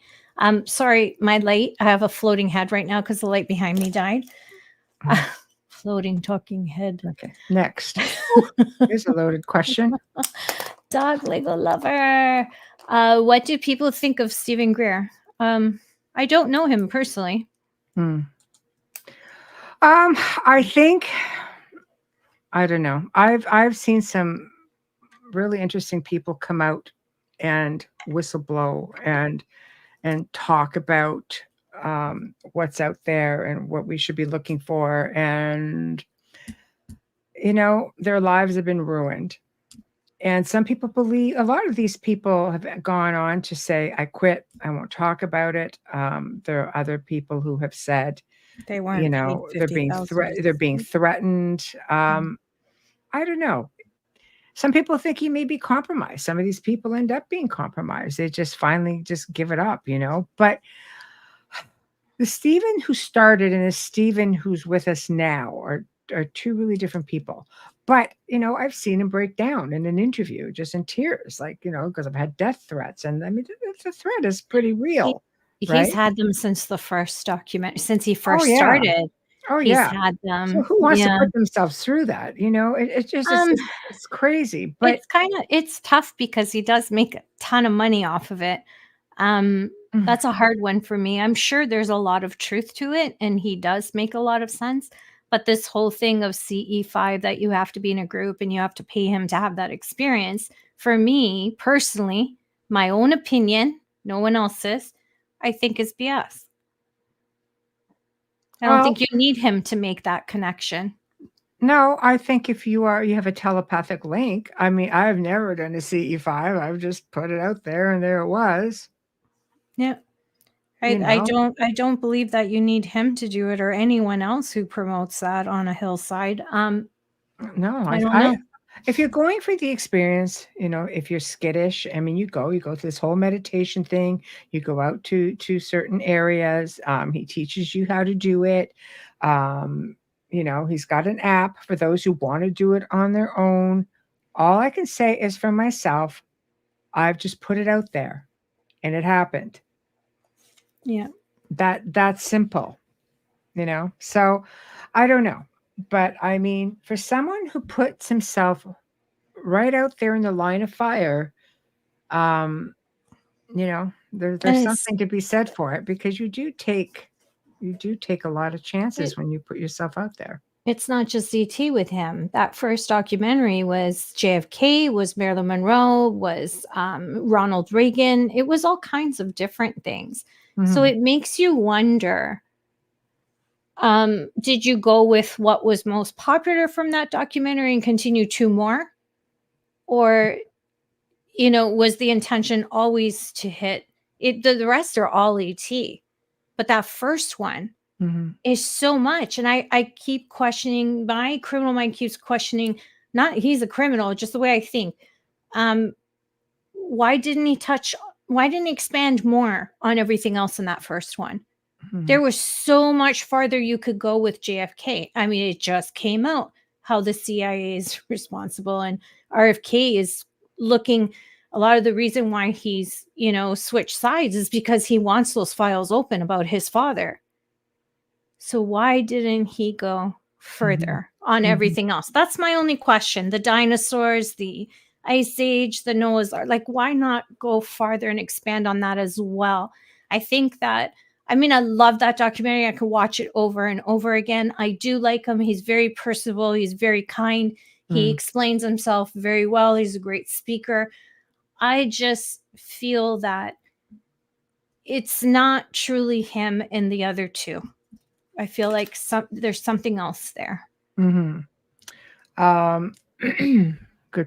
Sorry, my light, I have a floating head right now because the light behind me died. Floating talking head. Okay, next. Here's a loaded question. Dog Lego lover. What do people think of Stephen Greer? I don't know him personally. I think, I don't know. I've seen some really interesting people come out and whistleblow and talk about what's out there and what we should be looking for. And, their lives have been ruined. And some people believe, a lot of these people have gone on to say, I quit, I won't talk about it. There are other people who have said, They weren't paid They're $50,000. they're being threatened. I don't know. Some people think he may be compromised. Some of these people end up being compromised. They just finally just give it up, But the Stephen who started and the Stephen who's with us now are two really different people. But, I've seen him break down in an interview, just in tears, because I've had death threats. And I mean, the threat is pretty real, He's right? had them since the first document, since he Oh, first yeah. started. Oh, He's yeah. had So them. who wants to Yeah. put themselves through that? It's crazy. But It's tough because he does make a ton of money off of it. That's a hard one for me. I'm sure there's a lot of truth to it, and he does make a lot of sense. But this whole thing of CE5, that you have to be in a group and you have to pay him to have that experience, for me personally, my own opinion, no one else's, I think is BS. I don't think you need him to make that connection. No, I think if you have a telepathic link. I mean, I've never done a CE5. I've just put it out there and there it was. Yeah. I don't believe that you need him to do it or anyone else who promotes that on a hillside. No, I don't know. If you're going for the experience, if you're skittish, I mean, you go through this whole meditation thing, you go out to certain areas. He teaches you how to do it. He's got an app for those who want to do it on their own. All I can say is for myself, I've just put it out there and it happened. Yeah. That's simple, So I don't know. But I mean, for someone who puts himself right out there in the line of fire, there's something to be said for it, because you do take a lot of chances when you put yourself out there. It's not just ET with him. That first documentary was JFK, was Marilyn Monroe, was Ronald Reagan. It was all kinds of different things. So it makes you wonder, did you go with what was most popular from that documentary and continue 2 more? Or, was the intention always to hit it? The rest are all ET. But that first one is so much. And I keep questioning, my criminal mind keeps questioning, not he's a criminal, just the way I think. Why didn't he expand more on everything else in that first one? There was so much farther you could go with JFK. I mean, it just came out how the CIA is responsible, and RFK is looking. A lot of the reason why he's, switched sides is because he wants those files open about his father. So why didn't he go further on everything else? That's my only question. The dinosaurs, the Ice Age, the Noah's Ark, why not go farther and expand on that as well? I think that, I love that documentary. I could watch it over and over again. I do like him. He's very personable. He's very kind. He explains himself very well. He's a great speaker. I just feel that it's not truly him and the other two. I feel like there's something else there. Good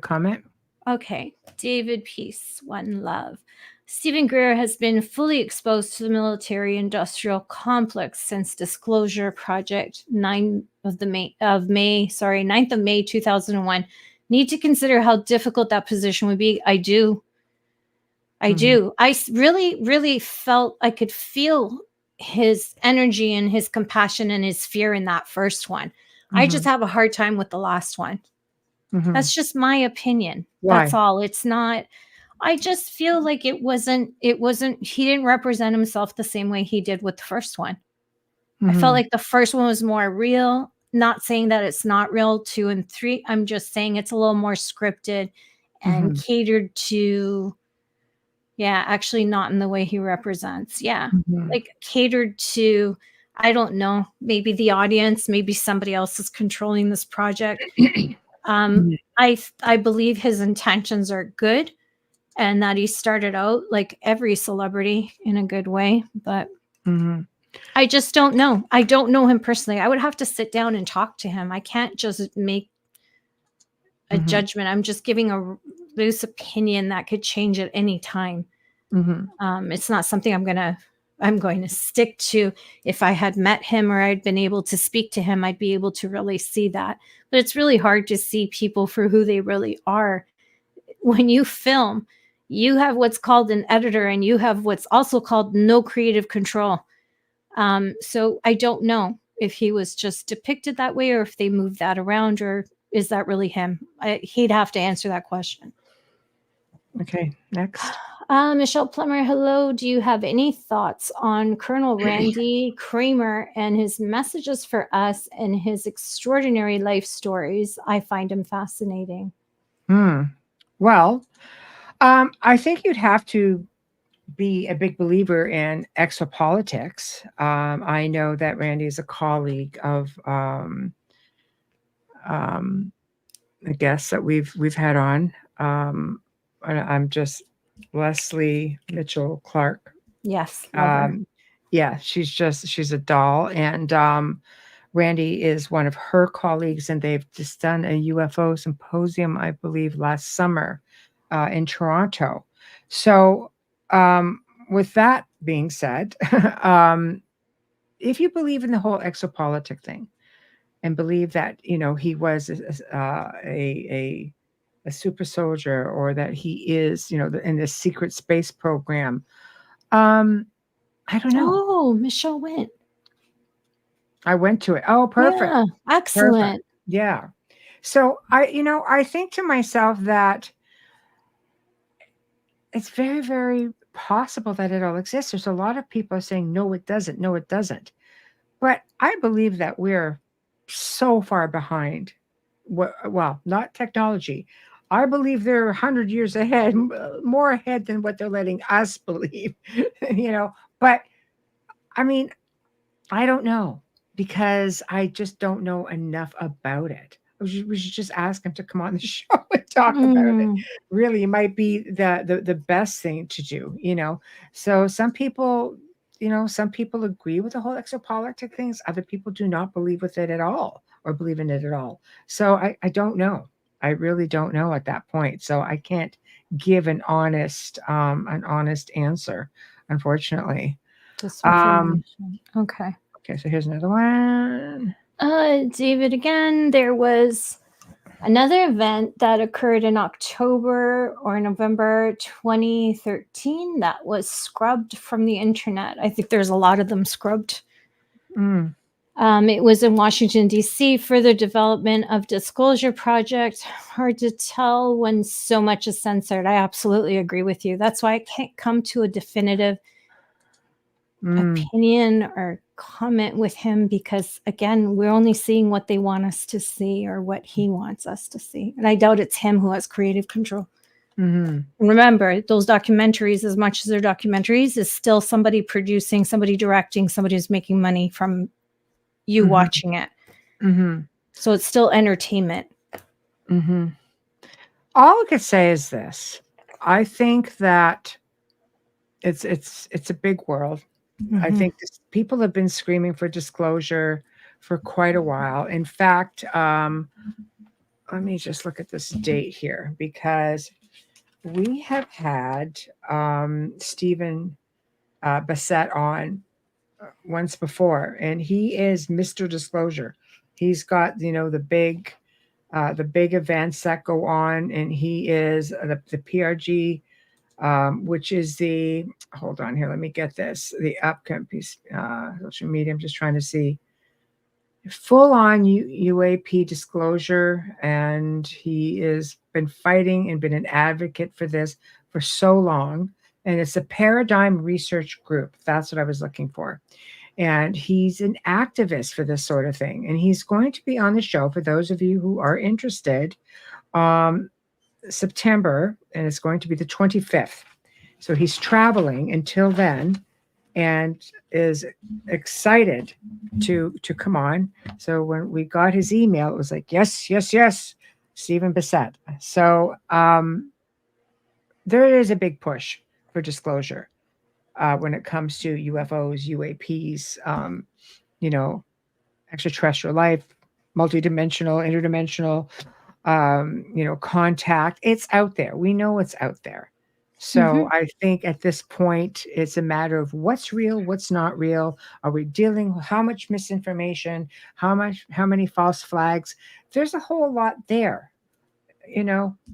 comment. Okay. David Peace, One Love. Stephen Greer has been fully exposed to the military-industrial complex since Disclosure Project 9th of May 2001. Need to consider how difficult that position would be. I do. I really, really felt, I could feel his energy and his compassion and his fear in that first one. I just have a hard time with the last one. That's just my opinion. Why? That's all. It's not, I just feel like he didn't represent himself the same way he did with the first one. I felt like the first one was more real. Not saying that it's not real, 2 and 3. I'm just saying it's a little more scripted and catered to, actually not in the way he represents. Catered to, I don't know, maybe the audience, maybe somebody else is controlling this project. I believe his intentions are good, and that he started out like every celebrity in a good way, but I just don't know. I don't know him personally. I would have to sit down and talk to him. I can't just make a judgment. I'm just giving a loose opinion that could change at any time. It's not something I'm going to I'm going to stick to, if I had met him or I'd been able to speak to him, I'd be able to really see that. But it's really hard to see people for who they really are. When you film, you have what's called an editor, and you have what's also called no creative control. So I don't know if he was just depicted that way, or if they moved that around, or is that really him? He'd have to answer that question. Okay, next. Michelle Plummer, hello. Do you have any thoughts on Colonel Randy Kramer and his messages for us and his extraordinary life stories? I find him fascinating. Well, I think you'd have to be a big believer in exopolitics. I know that Randy is a colleague of the guests that we've had on. I'm just Leslie Mitchell Clark. Yes, love her. Yeah, she's a doll, and Randy is one of her colleagues, and they've just done a UFO symposium, I believe, last summer in Toronto. So, with that being said, if you believe in the whole exopolitic thing and believe that he was a super soldier, or that he is in this secret space program, I don't know. Oh, Michelle went. I went to it. Oh, perfect. Yeah, excellent. Perfect. Yeah. So I think to myself that it's very, very possible that it all exists. There's a lot of people saying, no, it doesn't. No, it doesn't. But I believe that we're so far behind. Well, not technology. I believe they're 100 years ahead, more ahead than what they're letting us believe, But I mean, I don't know, because I just don't know enough about it. We should just ask him to come on the show and talk about it. Really, it might be the best thing to do, So some people, some people agree with the whole exopolitic things. Other people do not believe with it at all, or believe in it at all. So I don't know. I really don't know at that point. So I can't give an honest answer, unfortunately. Just okay. Okay, so here's another one. David, again, there was another event that occurred in October or November 2013 that was scrubbed from the internet. I think there's a lot of them scrubbed. It was in Washington, D.C., further development of Disclosure Project. Hard to tell when so much is censored. I absolutely agree with you. That's why I can't come to a definitive opinion or comment with him, because again, we're only seeing what they want us to see, or what he wants us to see. And I doubt it's him who has creative control. Remember, those documentaries, as much as they're documentaries, is still somebody producing, somebody directing, somebody who's making money from you watching it. So it's still entertainment. All I could say is this. I think that it's a big world. I think people have been screaming for disclosure for quite a while. In fact, let me just look at this date here, because we have had Stephen Bassett on once before, and he is Mr. Disclosure. He's got the big events that go on, and he is the PRG, which is the, hold on here, let me get this, the upcoming piece, social media. I'm just trying to see full on UAP disclosure, and he has been fighting and been an advocate for this for so long. And it's a Paradigm Research Group. That's what I was looking for. And he's an activist for this sort of thing. And he's going to be on the show, for those of you who are interested, September, and it's going to be the 25th. So he's traveling until then, and is excited to come on. So when we got his email, it was like, yes, Stephen Bassett. So there is a big push for disclosure when it comes to UFOs, UAPs, extraterrestrial life, multidimensional, interdimensional, contact. It's out there. We know it's out there. So I think at this point, it's a matter of what's real, what's not real. Are we dealing with how much misinformation, how many false flags? There's a whole lot there.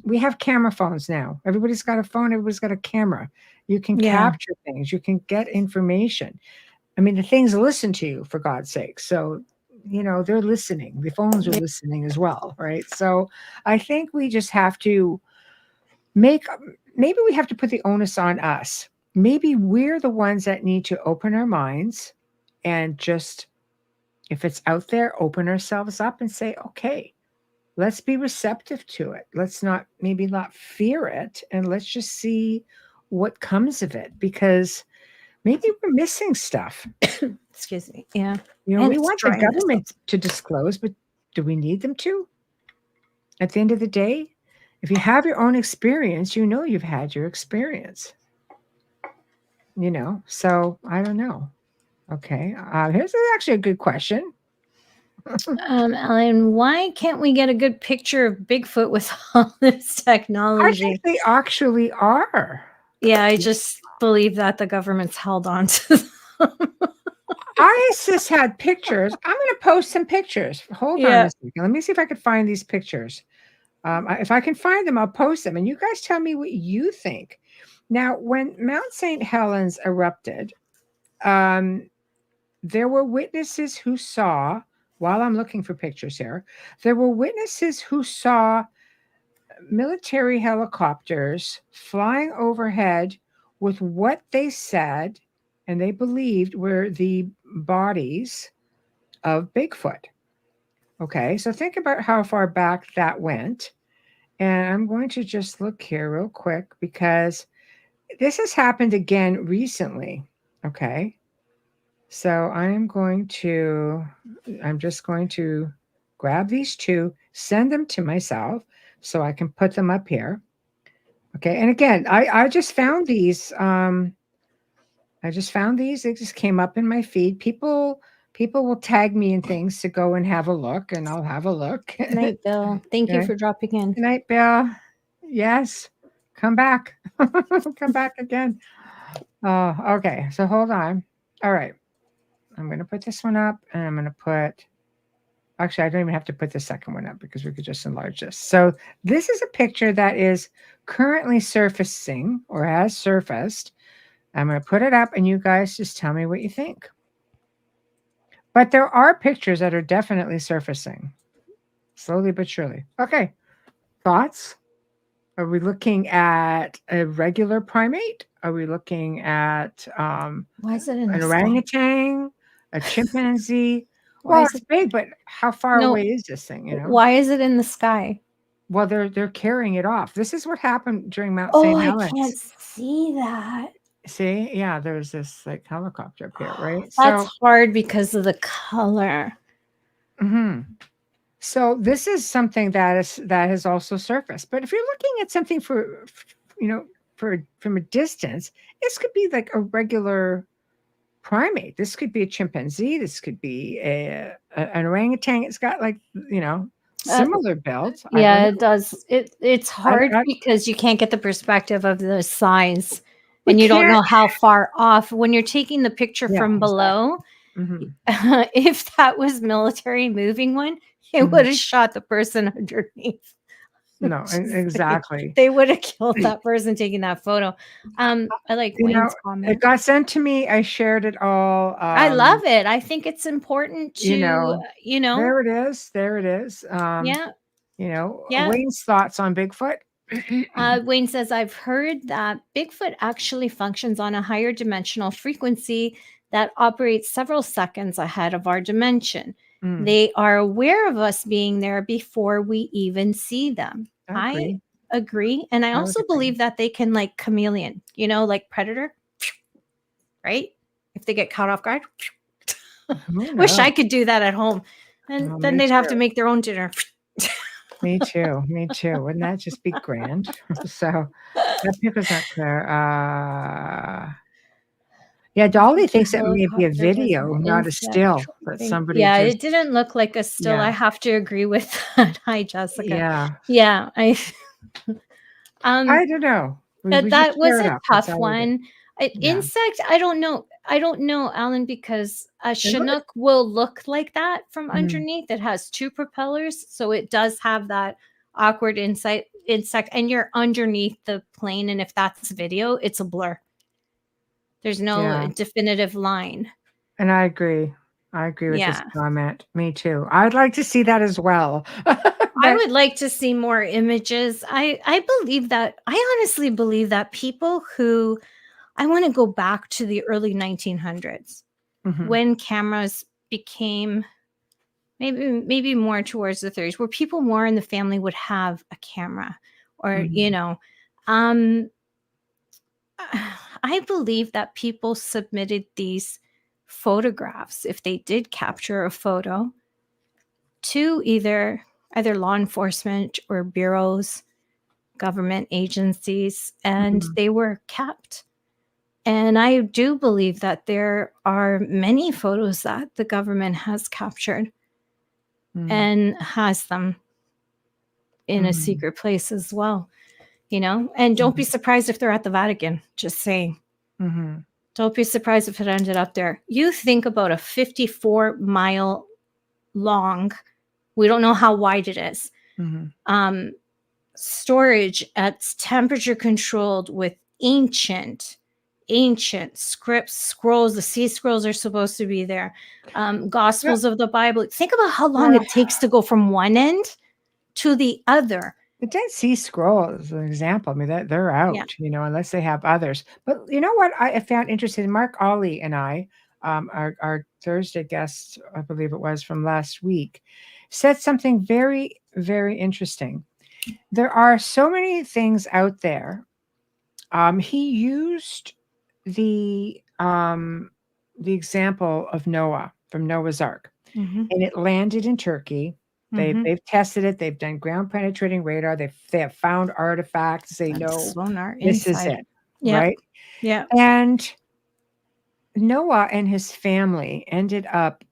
We have camera phones now. Everybody's got a phone, everybody's got a camera. You can Yeah. capture things, you can get information. I mean, the things listen to you, for God's sake. So, they're listening. The phones are listening as well, right? So I think we just have to maybe we have to put the onus on us. Maybe we're the ones that need to open our minds and just, if it's out there, open ourselves up and say, okay, let's be receptive to it. Let's maybe not fear it, and let's just see what comes of it, because maybe we're missing stuff. Excuse me. Yeah. We And it's want the drying us up. government to disclose, but do we need them to? At the end of the day, if you have your own experience, you've had your experience. So I don't know. Okay. Here's actually a good question. Ellen, why can't we get a good picture of Bigfoot with all this I technology? think they actually are. Yeah, I just believe that the government's held on to them. ISIS had pictures. I'm going to post some pictures. Hold on a second. Let me see if I can find these pictures. If I can find them, I'll post them. And you guys tell me what you think. Now, when Mount St. Helens erupted, there were witnesses who saw, while I'm looking for pictures here, there were witnesses who saw military helicopters flying overhead with what they said and they believed were the bodies of Bigfoot. Okay, so think about how far back that went. And I'm going to just look here real quick because this has happened again recently. Okay, so I'm just going to grab these two, send them to myself so I can put them up here. Okay, and again, I just found these. They just came up in my feed. People will tag me in things to go and have a look, and I'll have a look. Good night, Bill. Thank you Okay. for dropping in. Good night, Bill. Yes, come back. Come back again. Oh, okay. So hold on. All right. I'm going to put this one up, and I'm going to put. Actually, I don't even have to put the second one up because we could just enlarge this. So this is a picture that is currently surfacing or has surfaced. I'm going to put it up, and you guys just tell me what you think. But there are pictures that are definitely surfacing, slowly but surely. Okay. Thoughts? Are we looking at a regular primate? Are we looking at Why is it in an the sky? orangutan, a chimpanzee? Why Well, is it's big, but how far No. away is this thing? Why is it in the sky? Well, they're carrying it off. This is what happened during Mount Oh, St. I Helens. can't see that. See, yeah, there's this like helicopter up here, right? That's hard because of the color. So this is something that has also surfaced. But if you're looking at something from a distance, this could be like a regular primate. This could be a chimpanzee. This could be an orangutan. It's got like similar build. Yeah, it does. It's hard because you can't get the perspective of the size, and you don't know how far off when you're taking the picture from below. If that was military moving one, it would have shot the person underneath. No, exactly. They would have killed that person taking that photo. I like Wayne's comment. It got sent to me. I shared it all. I love it. I think it's important to, There it is. There it is. Wayne's thoughts on Bigfoot. Wayne says, I've heard that Bigfoot actually functions on a higher dimensional frequency that operates several seconds ahead of our dimension. They are aware of us being there before we even see them. I agree. And I also believe that they can like chameleon, like Predator, right? If they get caught off guard. Wish I could do that at home. And then they'd have to make their own dinner. Me too. Me too. Wouldn't that just be grand? So that picture's not clear. Yeah, Dolly thinks it may be a video, not a still. But somebody. Yeah, it didn't look like a still. Yeah. I have to agree with that. Hi, Jessica. Yeah. Yeah. I don't know. We just That was tear it a up. That's tough all we do. one. Yeah. Insect, I don't know. I don't know, Alan, because a It look Chinook will look like that from Mhm. underneath. It has two propellers, so it does have that awkward insect, and you're underneath the plane. And if that's video, it's a blur. There's no Yeah. definitive line. And I agree. I agree with this Yeah. comment. Me too. I'd like to see that as well. I But would like to see more images. I believe that I honestly believe that people who I want to go back to the early 1900s Mhm. when cameras became maybe more towards the 30s, where people more in the family would have a camera, or Mhm. um I believe that people submitted these photographs, if they did capture a photo, to either law enforcement or bureaus, government agencies, and Mhm. they were kept. And I do believe that there are many photos that the government has captured Mhm. and has them in a Mhm. secret place as well, And don't be Mhm. surprised if they're at the Vatican, just saying. Mhm. Don't be surprised if it ended up there. You think about a 54-mile long, we don't know how wide it is, Mhm. um, storage at temperature controlled with ancient scripts, scrolls. The sea scrolls are supposed to be there. Yeah. Gospels of the Bible. Think about how long Well, it takes to go from one end to the other. the Dead Sea Scrolls is an example. I mean, that they're Yeah. out, unless they have others. But you know what I found interesting? Mark Ollie and I, our Thursday guest, I believe it was from last week, said something very, very interesting. There are so many things out there. He used the um, the example of Noah from Noah's Ark, Hmm. and it landed in Turkey. They've Hmm. they've tested it. They've done ground penetrating radar. They have found artifacts. They And know sonar this is inside. it, Yep. right? Yep. And Noah and his family ended up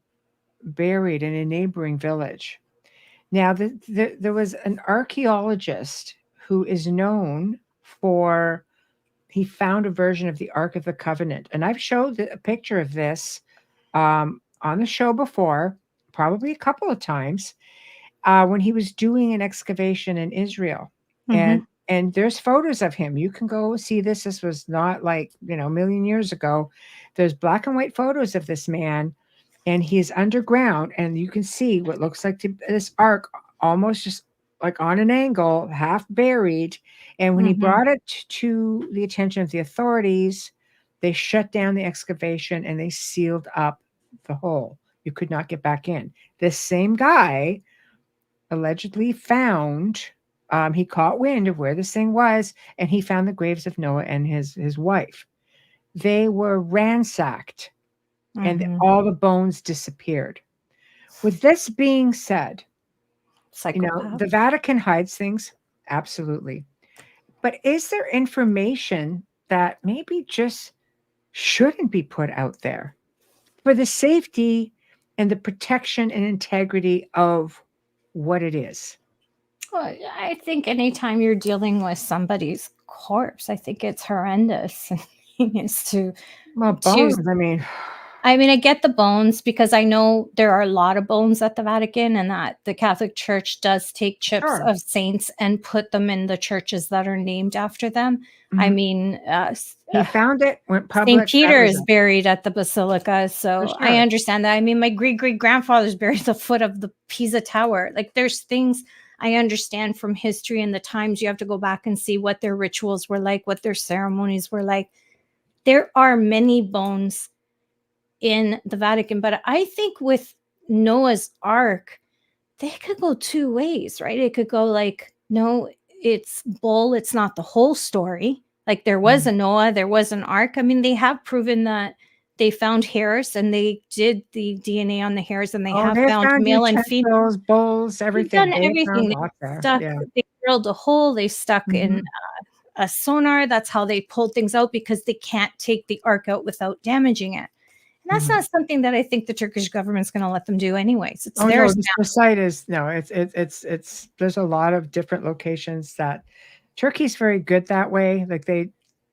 buried in a neighboring village. Now, there was an archaeologist who is known for he found a version of the Ark of the Covenant, and I've showed a picture of this on the show before, probably a couple of times, when he was doing an excavation in Israel, Hmm. and there's photos of him. You can go see this. This was not like a million years ago. There's black and white photos of this man, and he's underground, and you can see what looks like this ark almost just like on an angle, half buried. And when he Hmm. brought it to the attention of the authorities, they shut down the excavation and they sealed up the hole. You could not get back in. This same guy allegedly found he caught wind of where this thing was, and he found the graves of Noah and his wife. They were ransacked, and Hmm. all the bones disappeared. With this being said, Psychopath. the Vatican hides things, absolutely. But is there information that maybe just shouldn't be put out there for the safety and the protection and integrity of what it is? Well, I think anytime you're dealing with somebody's corpse, I think it's horrendous is Well, to bones, I mean, I mean, I get the bones because I know there are a lot of bones at the Vatican, and that the Catholic Church does take chips sure. of saints and put them in the churches that are named after them. I Mhm. mean, He found it, went St. public, that Peter was is it, buried at the basilica, for so I sure. understand that. I mean, my great grandfather's buried at the foot of the Pisa Tower. Like, there's things I understand from history and the times. You have to go back and see what their rituals were like, what their ceremonies were like. There are many bones in the Vatican, but I think with Noah's Ark, they could go two ways, right? It could go like, no, it's bull, it's not the whole story. Like, there was Mhm. a Noah, there was an ark. I mean, they have proven that they found hairs and they did the DNA on the hairs, and they Oh, have they found found male and female. utensils, bowls, They've everything. done They found everything. lots there. Stuck, Yeah. they drilled a hole, they stuck in Mhm. a sonar. That's how they pulled things out, because they can't take the ark out without damaging it. And that's Mhm. not something that I think the Turkish government's going to let them do anyways. It's Oh, no, theirs the site is no, it's there's a lot of different locations that Turkey's very good that way. Like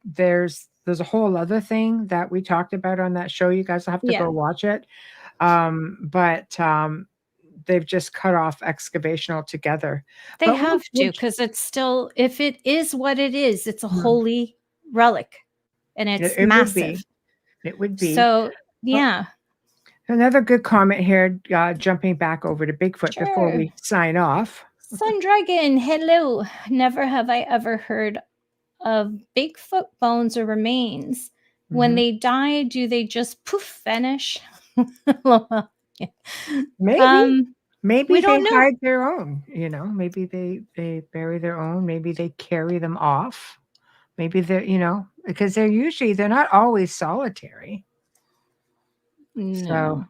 there's a whole other thing that we talked about on that show. You guys will have to Yeah. go watch it. But they've just cut off excavation altogether. They But have to, because it's still, if it is what it is, it's a holy relic and it's it would be. massive. It would be. So, yeah. Another good comment here, jumping back over to Bigfoot before Sure. we sign off. Sun Dragon, hello. Never have I ever heard of Bigfoot bones or remains. When Mhm. they die, do they just poof vanish? Maybe. Maybe we they don't know. hide their own, you know, maybe they bury their own, maybe they carry them off. Maybe they're, you know, because they're not always solitary. So No.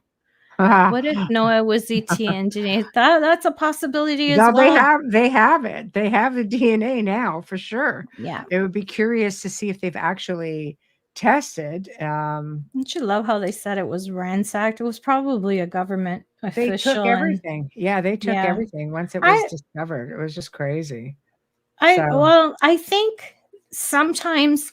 What if Noah was ET and Janae? That's a possibility as no, well. they have it. They have the DNA now for sure. Yeah. It would be curious to see if they've actually tested. Don't you love how they said it was ransacked? It was probably a government They took official. everything. Yeah, they took Yeah. everything once it was discovered. It was just crazy. Well, I think sometimes,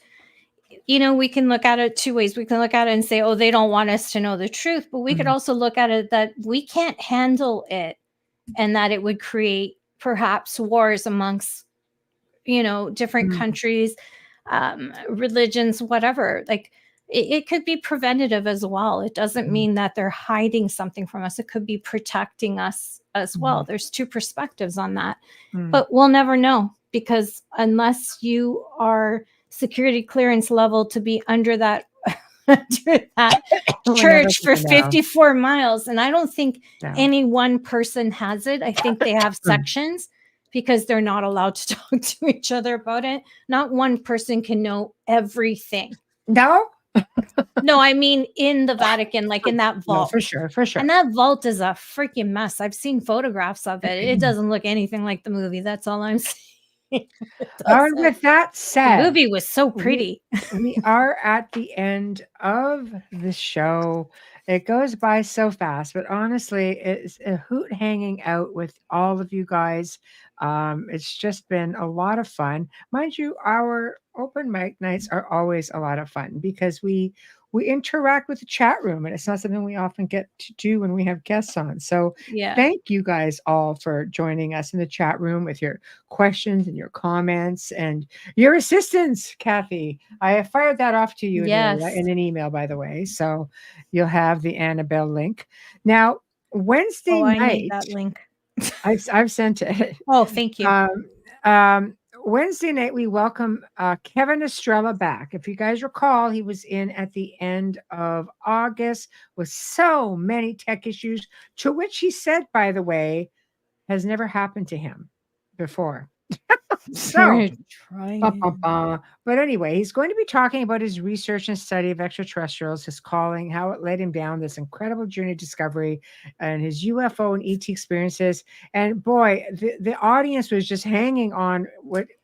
you know, we can look at it two ways. We can look at it and say, oh, they don't want us to know the truth. But we could also look at it that we can't handle it and that it would create perhaps wars amongst, you know, different countries, religions, whatever. Like it could be preventative as well. It doesn't mean that they're hiding something from us. It could be protecting us as well. There's two perspectives on that. But we'll never know, because unless you are security clearance level to be under that church for 54 miles, and I don't think any one person has it. I think they have sections, because they're not allowed to talk to each other about it. Not one person can know everything. No? No, I mean in the Vatican, like in that vault. No, for sure. And that vault is a freaking mess. I've seen photographs of it. It doesn't look anything like the movie. That's all I'm saying. And with that said, the movie was so pretty. We are at the end of the show. It goes by so fast, but honestly, it's a hoot hanging out with all of you guys. It's just been a lot of fun. Mind you, our open mic nights are always a lot of fun because we interact with the chat room, and it's not something we often get to do when we have guests on. So thank you guys all for joining us in the chat room with your questions and your comments and your assistance, Kathy. I have fired that off to you in an email, by the way. So you'll have the Annabelle link. Now, Wednesday night. I need that link. I've sent it. Oh, thank you. Wednesday night, we welcome Kevin Estrella back. If you guys recall, he was in at the end of August with so many tech issues, to which he said, by the way, has never happened to him before. So, but anyway, he's going to be talking about his research and study of extraterrestrials, his calling, how it led him down this incredible journey of discovery, and his UFO and ET experiences. And boy, the audience was just hanging on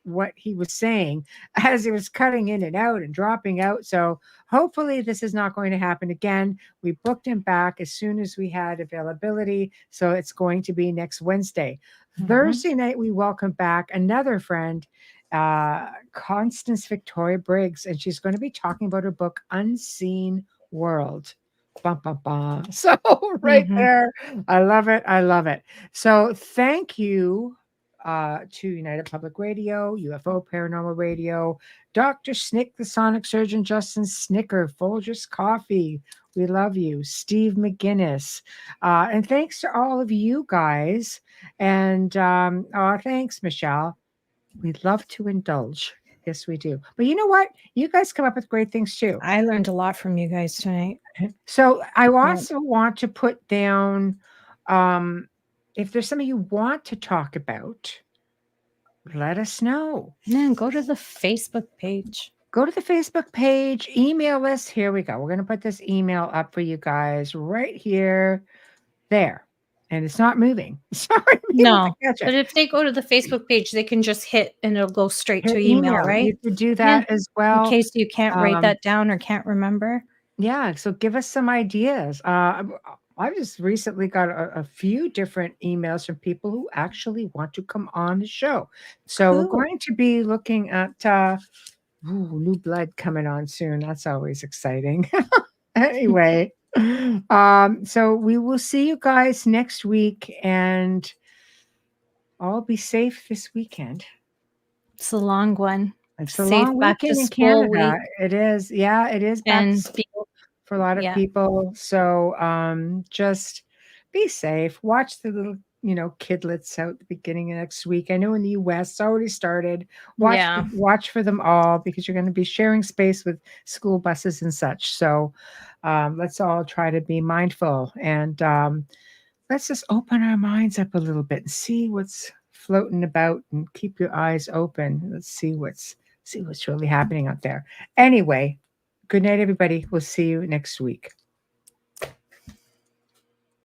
what he was saying as he was cutting in and out and dropping out. So hopefully this is not going to happen again. We booked him back as soon as we had availability. So it's going to be next Wednesday. Thursday night, we welcome back another friend, Constance Victoria Briggs, and she's going to be talking about her book, Unseen World. Bum, bum, bum. So there, I love it. I love it. So thank you to United Public Radio, UFO Paranormal Radio, Dr. Snick, the Sonic Surgeon, Justin Snicker, Folgers Coffee. We love you. Steve McGinnis. And thanks to all of you guys. And thanks, Michelle. We'd love to indulge. Yes, we do. But you know what? You guys come up with great things too. I learned a lot from you guys tonight. So I also want to put down, if there's something you want to talk about, let us know. Then go to the Facebook page. Go to the Facebook page, email us. Here we go. We're going to put this email up for you guys right here, there. And it's not moving. Sorry. No, but if they go to the Facebook page, they can just hit and it'll go straight to email, right? You could do that as well. In case you can't write that down or can't remember. Yeah. So give us some ideas. I've just recently got a few different emails from people who actually want to come on the show. So we're Cool. going to be looking at new blood coming on soon. That's always exciting. Anyway, so we will see you guys next week, and all be safe this weekend. It's a long one. It's a Safe long back to weekend in school Canada. week It is. Yeah, it is back to and school for a lot of yeah. people. So just be safe. Watch the little, kidlets out the beginning of next week. I know in the US it's already started. Yeah. Watch for them all, because you're going to be sharing space with school buses and such. So let's all try to be mindful, and let's just open our minds up a little bit and see what's floating about, and keep your eyes open. Let's see what's really happening out there. Anyway, good night, everybody. We'll see you next week.